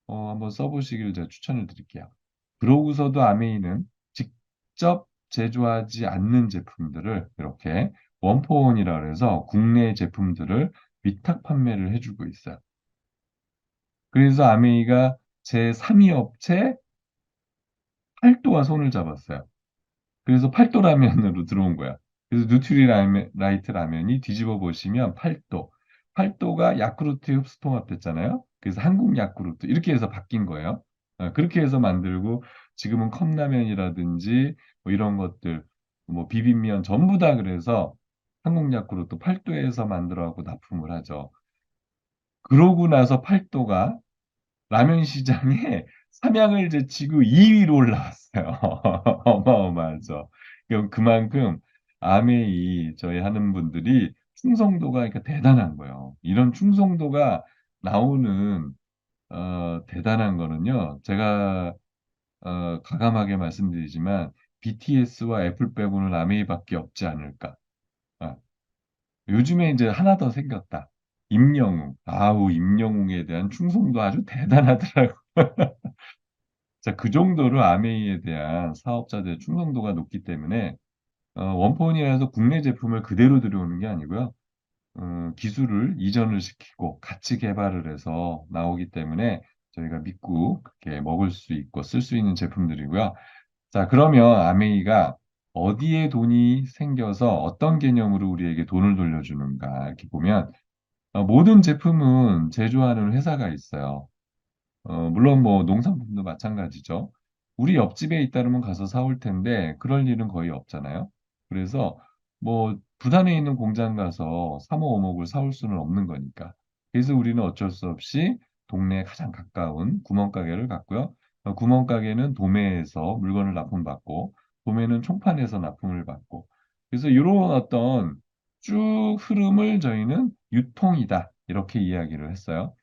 한번 써보시기를 제가 추천을 드릴게요. 그러고서도 아메이는 직접 제조하지 않는 제품들을 이렇게 원포원이라 해서 국내 제품들을 위탁 판매를 해주고 있어요. 그래서 아메이가 제3위 업체 8도와 손을 잡았어요. 그래서 8도 라면으로 들어온 거야. 그래서 누트리라이트 라면이 뒤집어 보시면 8도. 8도가 야쿠르트에 흡수통합됐잖아요. 그래서 한국야쿠르트 이렇게 해서 바뀐 거예요. 그렇게 해서 만들고 지금은 컵라면이라든지 뭐 이런 것들, 뭐 비빔면 전부 다 그래서 한국야쿠르트 팔도에서 만들어갖고 납품을 하죠. 그러고 나서 팔도가 라면 시장에 삼양을 제치고 2위로 올라왔어요. 어마어마하죠. 그만큼 아메이 저희 하는 분들이 충성도가 그러니까 대단한 거예요. 이런 충성도가 나오는 대단한 거는요. 제가 과감하게 말씀드리지만 BTS와 애플 빼고는 아메이밖에 없지 않을까. 어, 요즘에 이제 하나 더 생겼다. 임영웅. 아우, 임영웅에 대한 충성도 아주 대단하더라고요. 자, 그 정도로 아메이에 대한 사업자들의 충성도가 높기 때문에 원폰이라서 국내 제품을 그대로 들여오는 게 아니고요. 기술을 이전을 시키고 같이 개발을 해서 나오기 때문에 저희가 믿고 그렇게 먹을 수 있고 쓸 수 있는 제품들이고요. 자, 그러면 아메이가 어디에 돈이 생겨서 어떤 개념으로 우리에게 돈을 돌려주는가 이렇게 보면 모든 제품은 제조하는 회사가 있어요. 물론 뭐 농산품도 마찬가지죠. 우리 옆집에 있다면 가서 사올 텐데 그럴 일은 거의 없잖아요. 그래서 뭐 부산에 있는 공장 가서 삼오오목을 사올 수는 없는 거니까. 그래서 우리는 어쩔 수 없이 동네에 가장 가까운 구멍가게를 갔고요. 구멍가게는 도매에서 물건을 납품받고 도매는 총판에서 납품을 받고 그래서 이런 어떤 쭉 흐름을 저희는 유통이다 이렇게 이야기를 했어요.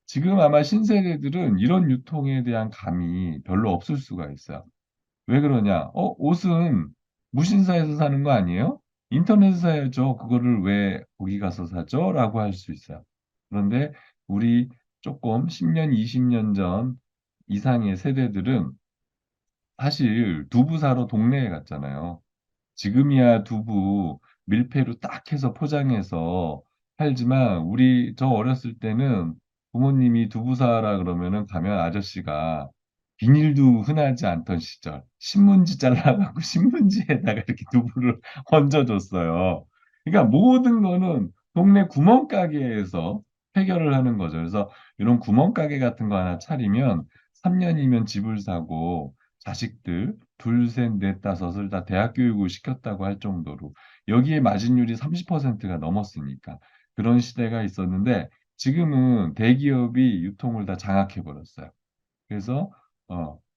지금 아마 신세대들은 이런 유통에 대한 감이 별로 없을 수가 있어요. 왜 그러냐? 옷은 무신사에서 사는 거 아니에요? 인터넷에서 사야죠. 그거를 왜 거기 가서 사죠? 라고 할 수 있어요. 그런데 우리 조금 10년, 20년 전 이상의 세대들은 사실 두부 사러 동네에 갔잖아요. 지금이야 두부 밀폐로 딱 해서 포장해서 팔지만 우리 저 어렸을 때는 부모님이 두부 사라 그러면은 가면 아저씨가 비닐도 흔하지 않던 시절 신문지 잘라갖고 신문지에다가 이렇게 두부를 얹어줬어요. 그러니까 모든 거는 동네 구멍가게에서 해결을 하는 거죠. 그래서 이런 구멍가게 같은 거 하나 차리면 3년이면 집을 사고 자식들 둘, 셋, 넷, 다섯을 다 대학 교육을 시켰다고 할 정도로 여기에 마진율이 30%가 넘었으니까 그런 시대가 있었는데 지금은 대기업이 유통을 다 장악해 버렸어요. 그래서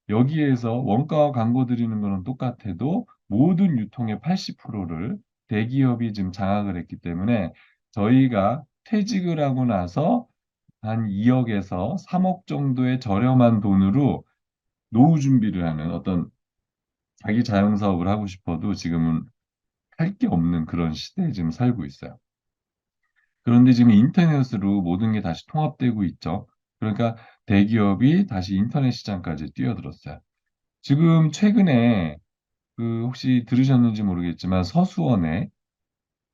여기에서 원가와 광고 드리는 거는 똑같아도 모든 유통의 80%를 대기업이 지금 장악을 했기 때문에 저희가 퇴직을 하고 나서 한 2억에서 3억 정도의 저렴한 돈으로 노후 준비를 하는 어떤 자기 자영사업을 하고 싶어도 지금은 할 게 없는 그런 시대에 지금 살고 있어요. 그런데 지금 인터넷으로 모든 게 다시 통합되고 있죠. 그러니까 대기업이 다시 인터넷 시장까지 뛰어들었어요. 지금 최근에 그 혹시 들으셨는지 모르겠지만 서수원에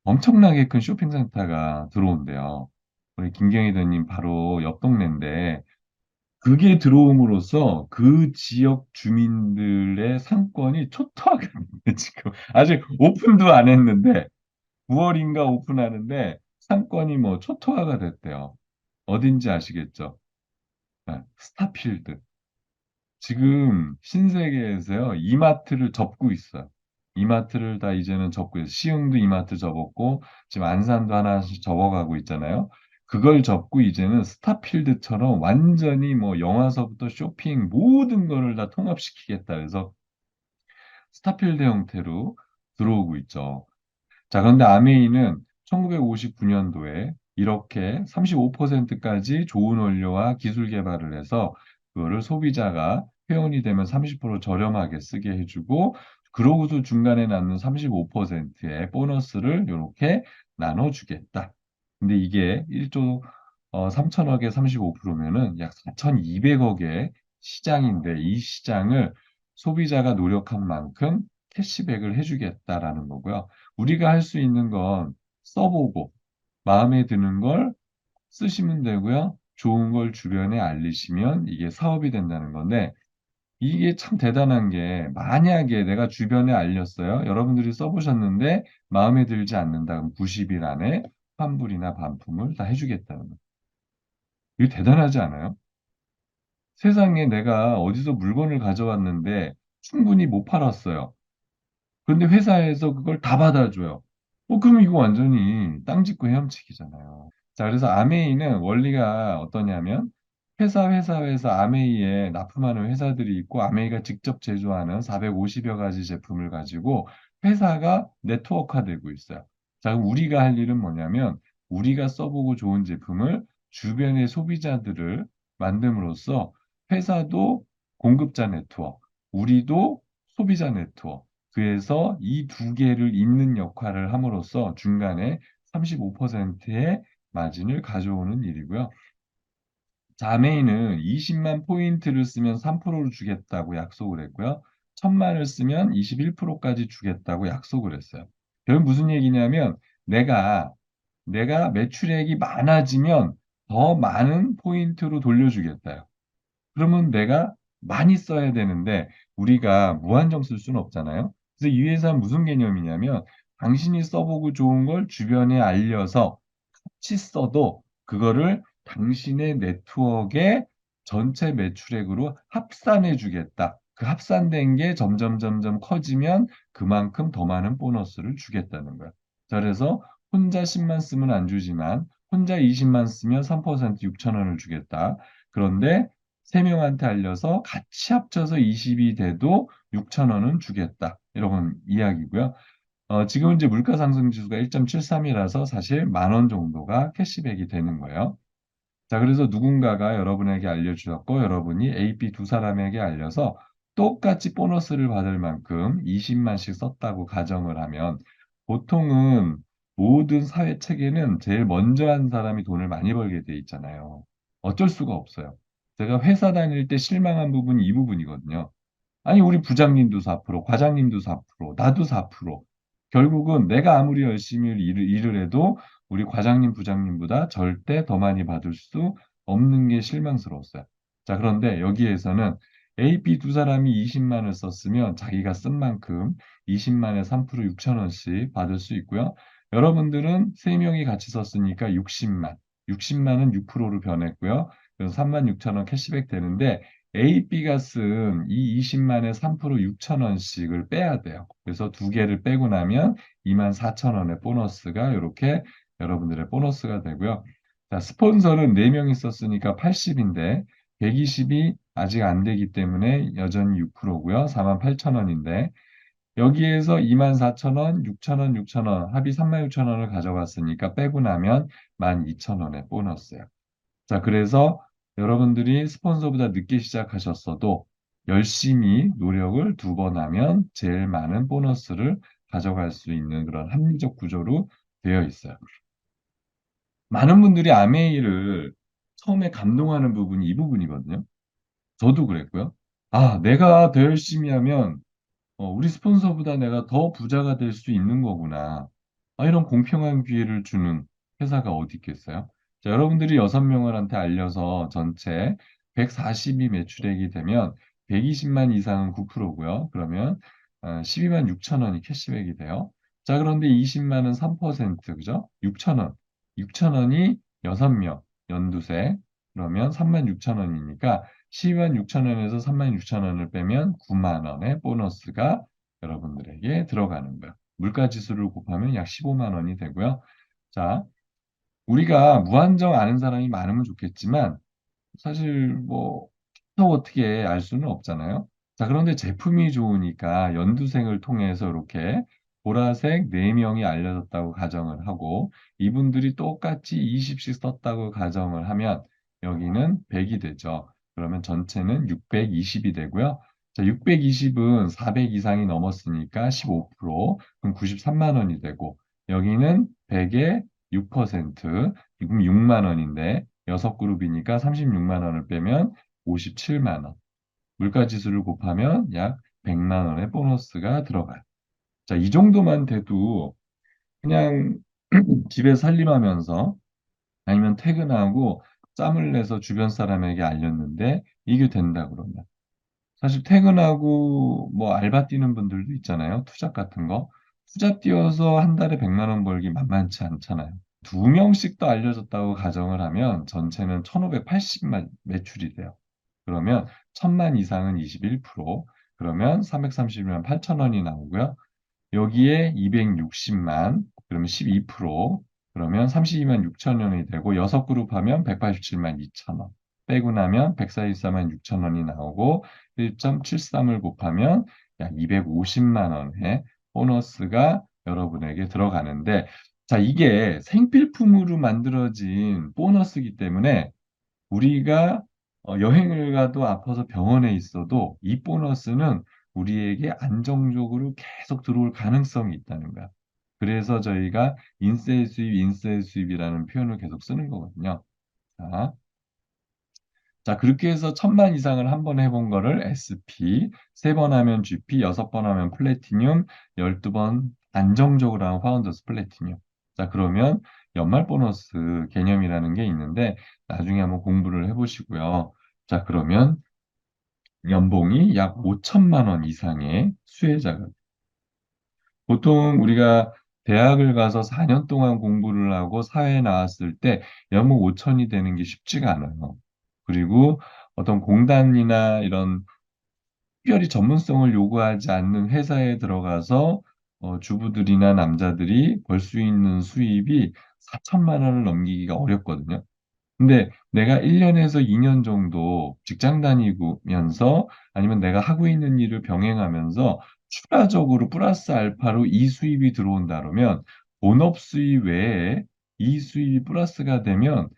엄청나게 큰 쇼핑센터가 들어온대요. 우리 김경희 대님 바로 옆 동네인데 그게 들어옴으로써 그 지역 주민들의 상권이 초토화가 됐는데 지금 아직 오픈도 안 했는데 9월인가 오픈하는데 상권이 뭐 초토화가 됐대요. 어딘지 아시겠죠? 스타필드. 지금 신세계에서요, 이마트를 접고 있어요. 이마트를 다 이제는 접고 있어요. 시흥도 이마트 접었고, 지금 안산도 하나씩 접어가고 있잖아요. 그걸 접고 이제는 스타필드처럼 완전히 뭐 영화서부터 쇼핑 모든 거를 다 통합시키겠다. 그래서 스타필드 형태로 들어오고 있죠. 자, 그런데 아메이는 1959년도에 이렇게 35%까지 좋은 원료와 기술 개발을 해서 그거를 소비자가 회원이 되면 30% 저렴하게 쓰게 해주고 그러고서 중간에 남는 35%의 보너스를 이렇게 나눠주겠다. 근데 이게 1조 3천억에 35%면은 약 4,200억의 시장인데 이 시장을 소비자가 노력한 만큼 캐시백을 해주겠다라는 거고요. 우리가 할 수 있는 건 써보고 마음에 드는 걸 쓰시면 되고요. 좋은 걸 주변에 알리시면 이게 사업이 된다는 건데 이게 참 대단한 게 만약에 내가 주변에 알렸어요. 여러분들이 써보셨는데 마음에 들지 않는다. 그럼 90일 안에 환불이나 반품을 다 해주겠다는 거예요. 이거 대단하지 않아요? 세상에 내가 어디서 물건을 가져왔는데 충분히 못 팔았어요. 그런데 회사에서 그걸 다 받아줘요. 그러면 이거 완전히 땅 짚고 헤엄치기잖아요. 자, 그래서 아메이는 원리가 어떠냐면 회사 아메이에 납품하는 회사들이 있고 아메이가 직접 제조하는 450여 가지 제품을 가지고 회사가 네트워크화되고 있어요. 자, 그럼 우리가 할 일은 뭐냐면 우리가 써보고 좋은 제품을 주변의 소비자들을 만듦으로써 회사도 공급자 네트워크, 우리도 소비자 네트워크, 그래서 이 두 개를 잇는 역할을 함으로써 중간에 35%의 마진을 가져오는 일이고요. 자메이는 20만 포인트를 쓰면 3%를 주겠다고 약속을 했고요. 1000만을 쓰면 21%까지 주겠다고 약속을 했어요. 결국 무슨 얘기냐면 내가 매출액이 많아지면 더 많은 포인트로 돌려주겠다. 그러면 내가 많이 써야 되는데 우리가 무한정 쓸 수는 없잖아요. 그래서 이 회사는 무슨 개념이냐면 당신이 써보고 좋은 걸 주변에 알려서 같이 써도 그거를 당신의 네트워크의 전체 매출액으로 합산해 주겠다. 그 합산된 게 점점 커지면 그만큼 더 많은 보너스를 주겠다는 거야. 자, 그래서 혼자 10만 쓰면 안 주지만 혼자 20만 쓰면 3% 6천 원을 주겠다. 그런데 세명한테 알려서 같이 합쳐서 20이 돼도 6천 원은 주겠다. 이런 이야기고요. 지금은 이제 물가 상승 지수가 1.73이라서 사실 10,000원 정도가 캐시백이 되는 거예요. 자, 그래서 누군가가 여러분에게 알려주셨고, 여러분이 A, B 두 사람에게 알려서 똑같이 보너스를 받을 만큼 20만씩 썼다고 가정을 하면, 보통은 모든 사회 체계는 제일 먼저 한 사람이 돈을 많이 벌게 돼 있잖아요. 어쩔 수가 없어요. 제가 회사 다닐 때 실망한 부분이 이 부분이거든요. 아니, 우리 부장님도 4%, 과장님도 4%, 나도 4%. 결국은 내가 아무리 열심히 일을 해도 우리 과장님, 부장님보다 절대 더 많이 받을 수 없는 게 실망스러웠어요. 자, 그런데 여기에서는 A, B 두 사람이 20만을 썼으면 자기가 쓴 만큼 20만에 3% 6천 원씩 받을 수 있고요. 여러분들은 세명이 같이 썼으니까 60만. 60만은 6%로 변했고요. 그래서 3만 6천 원 캐시백 되는데 A, B가 쓴 이 20만에 3% 6천 원씩을 빼야 돼요. 그래서 두 개를 빼고 나면 2만 4천 원의 보너스가 이렇게 여러분들의 보너스가 되고요. 자, 스폰서는 4명이 썼으니까 80인데 120이 아직 안 되기 때문에 여전히 6%고요. 4만 8천 원인데 여기에서 2만 4천 원, 6천 원, 6천 원, 합이 3만 6천 원을 가져갔으니까 빼고 나면 1만 2천 원의 보너스예요. 자, 그래서 여러분들이 스폰서보다 늦게 시작하셨어도 열심히 노력을 2번 하면 제일 많은 보너스를 가져갈 수 있는 그런 합리적 구조로 되어 있어요. 많은 분들이 아메이를 처음에 감동하는 부분이 이 부분이거든요. 저도 그랬고요. 아, 내가 더 열심히 하면 우리 스폰서보다 내가 더 부자가 될 수 있는 거구나. 이런 공평한 기회를 주는 회사가 어디 있겠어요? 자, 여러분들이 6명한테 알려서 전체 140이 매출액이 되면 120만 이상은 9%고요. 그러면 12만 6천 원이 캐시백이 돼요. 자, 그런데 20만은 3%, 그죠? 6천 원. 6천 원이 6명, 연두세. 그러면 3만 6천 원이니까 12만 6천 원에서 3만 6천 원을 빼면 9만 원의 보너스가 여러분들에게 들어가는 거예요. 물가 지수를 곱하면 약 15만 원이 되고요. 자, 우리가 무한정 아는 사람이 많으면 좋겠지만 사실 뭐 어떻게 알 수는 없잖아요. 자, 그런데 제품이 좋으니까 연두색을 통해서 이렇게 보라색 4명이 알려졌다고 가정을 하고 이분들이 똑같이 20씩 썼다고 가정을 하면 여기는 100이 되죠. 그러면 전체는 620이 되고요. 자, 620은 400 이상이 넘었으니까 15%, 그럼 93만 원이 되고 여기는 100에 6%, 그럼 6만 원인데 6그룹이니까 36만 원을 빼면 57만 원. 물가 지수를 곱하면 약 100만 원의 보너스가 들어가요. 자, 이 정도만 돼도 그냥 집에 살림하면서 아니면 퇴근하고 짬을 내서 주변 사람에게 알렸는데 이게 된다 그러면 사실 퇴근하고 뭐 알바 뛰는 분들도 있잖아요. 투잡 같은 거. 투잡 뛰어서 한 달에 100만 원 벌기 만만치 않잖아요. 두 명씩 더 알려줬다고 가정을 하면 전체는 1580만 매출이 돼요. 그러면 1000만 이상은 21%, 그러면 330만 8천 원이 나오고요. 여기에 260만, 그러면 12%, 그러면 32만 6천 원이 되고, 6그룹 하면 187만 2천 원. 빼고 나면 144만 6천 원이 나오고, 1.73을 곱하면 약 250만 원의 보너스가 여러분에게 들어가는데, 자, 이게 생필품으로 만들어진 보너스이기 때문에 우리가 여행을 가도 아파서 병원에 있어도 이 보너스는 우리에게 안정적으로 계속 들어올 가능성이 있다는 거야. 그래서 저희가 인세 수입, 인세 수입이라는 표현을 계속 쓰는 거거든요. 자, 그렇게 해서 1000만 이상을 한 번 해본 거를 SP, 3번 하면 GP, 6번 하면 플래티늄, 12번 안정적으로 하면 파운더스 플래티늄. 자, 그러면 연말 보너스 개념이라는 게 있는데 나중에 한번 공부를 해보시고요. 자, 그러면 연봉이 약 5천만 원 이상의 수혜자가 보통 우리가 대학을 가서 4년 동안 공부를 하고 사회에 나왔을 때 연봉 5천이 되는 게 쉽지가 않아요. 그리고 어떤 공단이나 이런 특별히 전문성을 요구하지 않는 회사에 들어가서 주부들이나 남자들이 벌 수 있는 수입이 4천만 원을 넘기기가 어렵거든요. 근데 내가 1년에서 2년 정도 직장 다니면서 아니면 내가 하고 있는 일을 병행하면서 추가적으로 플러스 알파로 이 수입이 들어온다 그러면 본업 수입 외에 이 수입이 플러스가 되면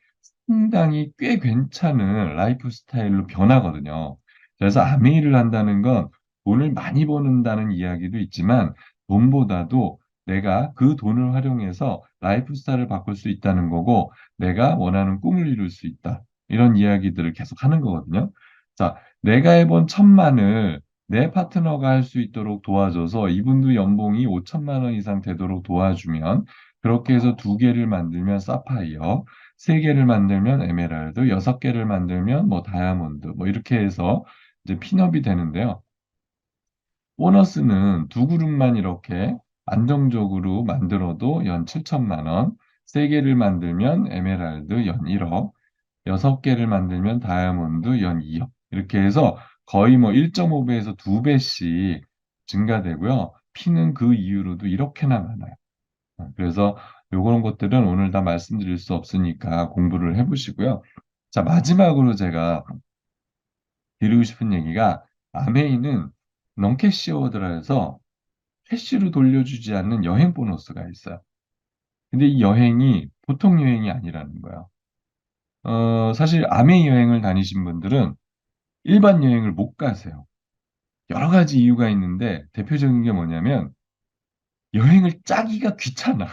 상당히 꽤 괜찮은 라이프 스타일로 변하거든요. 그래서 아메이를 한다는 건 돈을 많이 버는다는 이야기도 있지만 돈보다도 내가 그 돈을 활용해서 라이프 스타일을 바꿀 수 있다는 거고 내가 원하는 꿈을 이룰 수 있다. 이런 이야기들을 계속 하는 거거든요. 자, 내가 해본 1000만을 내 파트너가 할 수 있도록 도와줘서 이분도 연봉이 5천만 원 이상 되도록 도와주면 그렇게 해서 2개를 만들면 사파이어, 3개를 만들면 에메랄드, 6개를 만들면 뭐 다이아몬드, 뭐 이렇게 해서 이제 핀업이 되는데요. 보너스는 2그룹만 이렇게 안정적으로 만들어도 연 7천만 원, 3개를 만들면 에메랄드 연 1억, 6개를 만들면 다이아몬드 연 2억. 이렇게 해서 거의 뭐 1.5배에서 2배씩 증가되고요. 피는 그 이후로도 이렇게나 많아요. 그래서 요런 것들은 오늘 다 말씀드릴 수 없으니까 공부를 해보시고요. 자, 마지막으로 제가 드리고 싶은 얘기가 아메이는 넌캐시어워드라 해서 캐시로 돌려주지 않는 여행 보너스가 있어요. 근데 이 여행이 보통 여행이 아니라는 거예요. 사실 아메이 여행을 다니신 분들은 일반 여행을 못 가세요. 여러 가지 이유가 있는데 대표적인 게 뭐냐면 여행을 짜기가 귀찮아.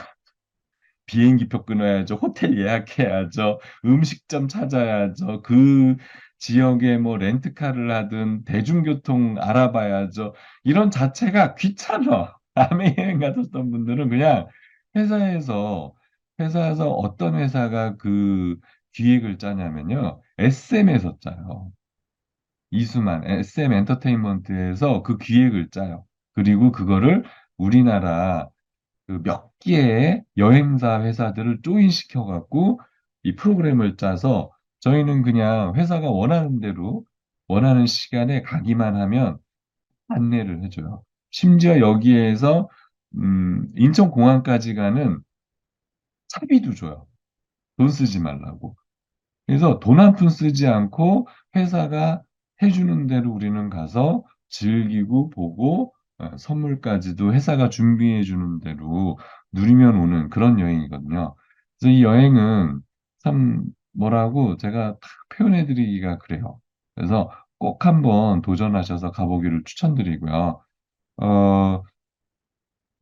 비행기표 끊어야죠. 호텔 예약해야죠. 음식점 찾아야죠. 그 지역에 뭐 렌트카를 하든 대중교통 알아봐야죠. 이런 자체가 귀찮아. 남해 여행 가셨던 분들은 그냥 회사에서 어떤 회사가 그 기획을 짜냐면요. SM에서 짜요. 이수만 SM 엔터테인먼트에서 그 기획을 짜요. 그리고 그거를 우리나라 그 몇 개의 여행사 회사들을 조인시켜 갖고 이 프로그램을 짜서 저희는 그냥 회사가 원하는 대로 원하는 시간에 가기만 하면 안내를 해줘요. 심지어 여기에서 인천공항까지 가는 차비도 줘요. 돈 쓰지 말라고. 그래서 돈 한 푼 쓰지 않고 회사가 해주는 대로 우리는 가서 즐기고 보고 선물까지도 회사가 준비해 주는 대로 누리면 오는 그런 여행이거든요. 그래서 이 여행은 참 뭐라고 제가 딱 표현해 드리기가 그래요. 그래서 꼭 한번 도전하셔서 가보기를 추천드리고요. 어,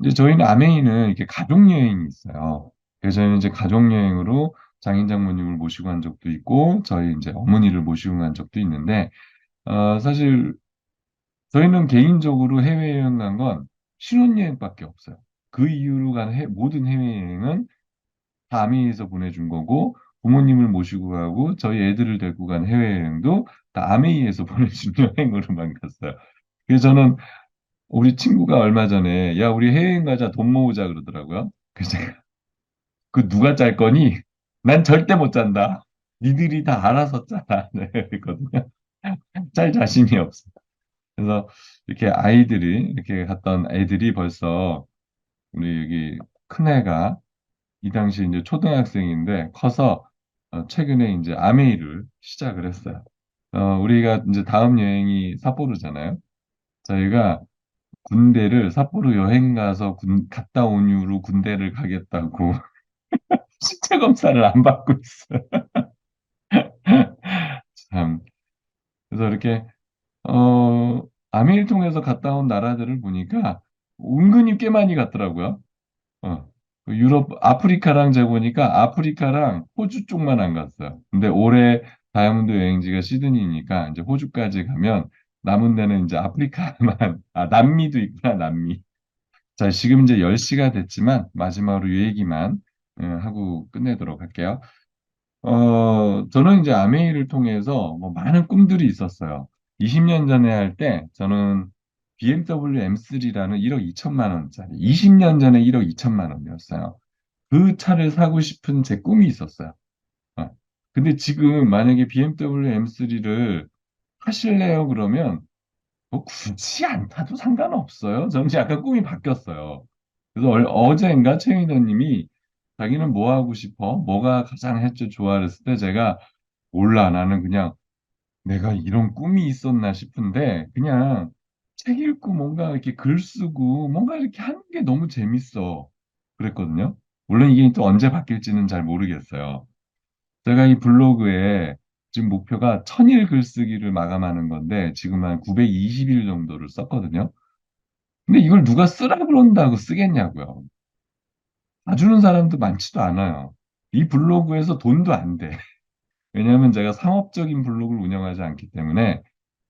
이제 저희는 아메이는 이렇게 가족 여행이 있어요. 그래서 저희는 이제 가족 여행으로 장인 장모님을 모시고 간 적도 있고, 저희 이제 어머니를 모시고 간 적도 있는데, 사실 저희는 개인적으로 해외여행 간 건 신혼여행밖에 없어요. 그 이후로 간 모든 해외여행은 다 아메이에서 보내준 거고, 부모님을 모시고 가고, 저희 애들을 데리고 간 해외여행도 다 아메이에서 보내준 여행으로만 갔어요. 그래서 저는 우리 친구가 얼마 전에 야 우리 해외여행 가자 돈 모으자 그러더라고요. 그래서 제가 그 누가 짤 거니? 난 절대 못 짠다. 니들이 다 알아서 짜라. 네, 그랬거든요. 짤 자신이 없어. 그래서 이렇게 아이들이, 이렇게 갔던 애들이 벌써 우리 여기 큰애가 이 당시 이제 초등학생인데 커서 최근에 이제 아메이를 시작을 했어요. 우리가 이제 다음 여행이 삿포로잖아요. 저희가 군대를 삿포로 여행 가서 갔다 온 이후로 군대를 가겠다고 신체 검사를 안 받고 있어요. 참. 그래서 이렇게 아메이를 통해서 갔다 온 나라들을 보니까 은근히 꽤 많이 갔더라고요. 어. 그 유럽, 아프리카랑 재보니까 아프리카랑 호주 쪽만 안 갔어요. 근데 올해 다이아몬드 여행지가 시드니니까 이제 호주까지 가면 남은 데는 이제 아프리카만, 아, 남미도 있구나, 남미. 자, 지금 이제 10시가 됐지만 마지막으로 이 얘기만 하고 끝내도록 할게요. 저는 이제 아메이를 통해서 뭐 많은 꿈들이 있었어요. 20년 전에 할 때 저는 BMW M3라는 1억 2천만 원짜리, 20년 전에 1억 2천만 원이었어요. 그 차를 사고 싶은 제 꿈이 있었어요. 어. 근데 지금 만약에 BMW M3를 하실래요? 그러면 뭐 굳이 안 타도 상관없어요. 저는 이제 약간 꿈이 바뀌었어요. 그래서 어제인가 최인호님이 자기는 뭐 하고 싶어? 뭐가 가장 해주 좋아? 그랬을 때 제가 몰라. 나는 그냥 내가 이런 꿈이 있었나 싶은데 그냥 책 읽고 뭔가 이렇게 글 쓰고 뭔가 이렇게 하는 게 너무 재밌어. 그랬거든요. 물론 이게 또 언제 바뀔지는 잘 모르겠어요. 제가 이 블로그에 지금 목표가 1000일 글쓰기를 마감하는 건데 지금 한 920일 정도를 썼거든요. 근데 이걸 누가 쓰라 그런다고 쓰겠냐고요. 봐주는 사람도 많지도 않아요. 이 블로그에서 돈도 안 돼. 왜냐하면 제가 상업적인 블로그를 운영하지 않기 때문에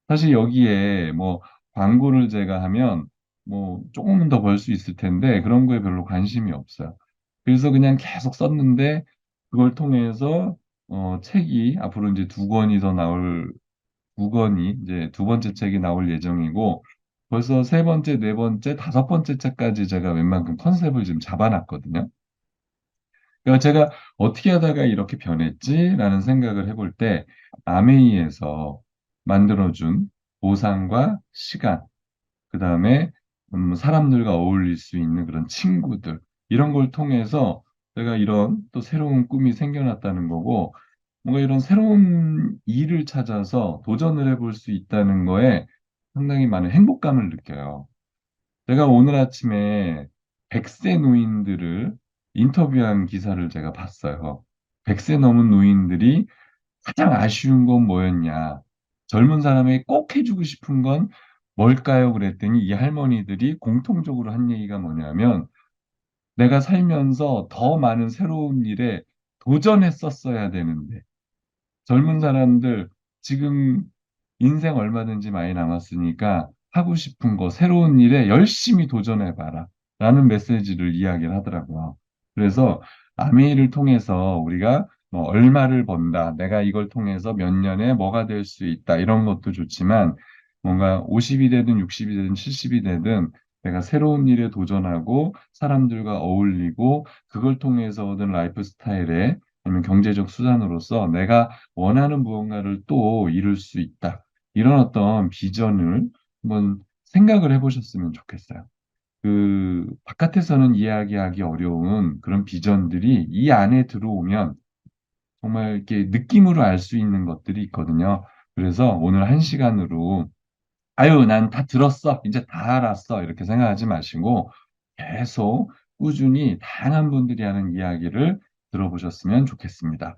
사실 여기에 뭐 광고를 제가 하면 뭐 조금은 더 벌 수 있을 텐데 그런 거에 별로 관심이 없어요. 그래서 그냥 계속 썼는데 그걸 통해서 책이 앞으로 이제 두 권이 더 나올 두 권이 이제 두 번째 책이 나올 예정이고 벌써 세 번째, 네 번째, 다섯 번째 책까지 제가 웬만큼 컨셉을 지금 잡아놨거든요. 그러니까 제가 어떻게 하다가 이렇게 변했지라는 생각을 해볼 때 아메이에서 만들어준 보상과 시간, 그다음에 사람들과 어울릴 수 있는 그런 친구들 이런 걸 통해서 내가 이런 또 새로운 꿈이 생겨났다는 거고 뭔가 이런 새로운 일을 찾아서 도전을 해볼 수 있다는 거에 상당히 많은 행복감을 느껴요. 제가 오늘 아침에 100세 노인들을 인터뷰한 기사를 제가 봤어요. 100세 넘은 노인들이 가장 아쉬운 건 뭐였냐? 젊은 사람에게 꼭 해주고 싶은 건 뭘까요? 그랬더니 이 할머니들이 공통적으로 한 얘기가 뭐냐면 내가 살면서 더 많은 새로운 일에 도전했었어야 되는데 젊은 사람들 지금 인생 얼마든지 많이 남았으니까 하고 싶은 거, 새로운 일에 열심히 도전해봐라. 라는 메시지를 이야기를 하더라고요. 그래서 아메이를 통해서 우리가 뭐 얼마를 번다, 내가 이걸 통해서 몇 년에 뭐가 될 수 있다, 이런 것도 좋지만 뭔가 50이 되든 60이 되든 70이 되든 내가 새로운 일에 도전하고 사람들과 어울리고 그걸 통해서 얻은 라이프 스타일에 아니면 경제적 수단으로서 내가 원하는 무언가를 또 이룰 수 있다. 이런 어떤 비전을 한번 생각을 해보셨으면 좋겠어요. 그 바깥에서는 이야기하기 어려운 그런 비전들이 이 안에 들어오면 정말 이렇게 느낌으로 알 수 있는 것들이 있거든요. 그래서 오늘 한 시간으로 아유, 난 다 들었어. 이제 다 알았어. 이렇게 생각하지 마시고 계속 꾸준히 다양한 분들이 하는 이야기를 들어보셨으면 좋겠습니다.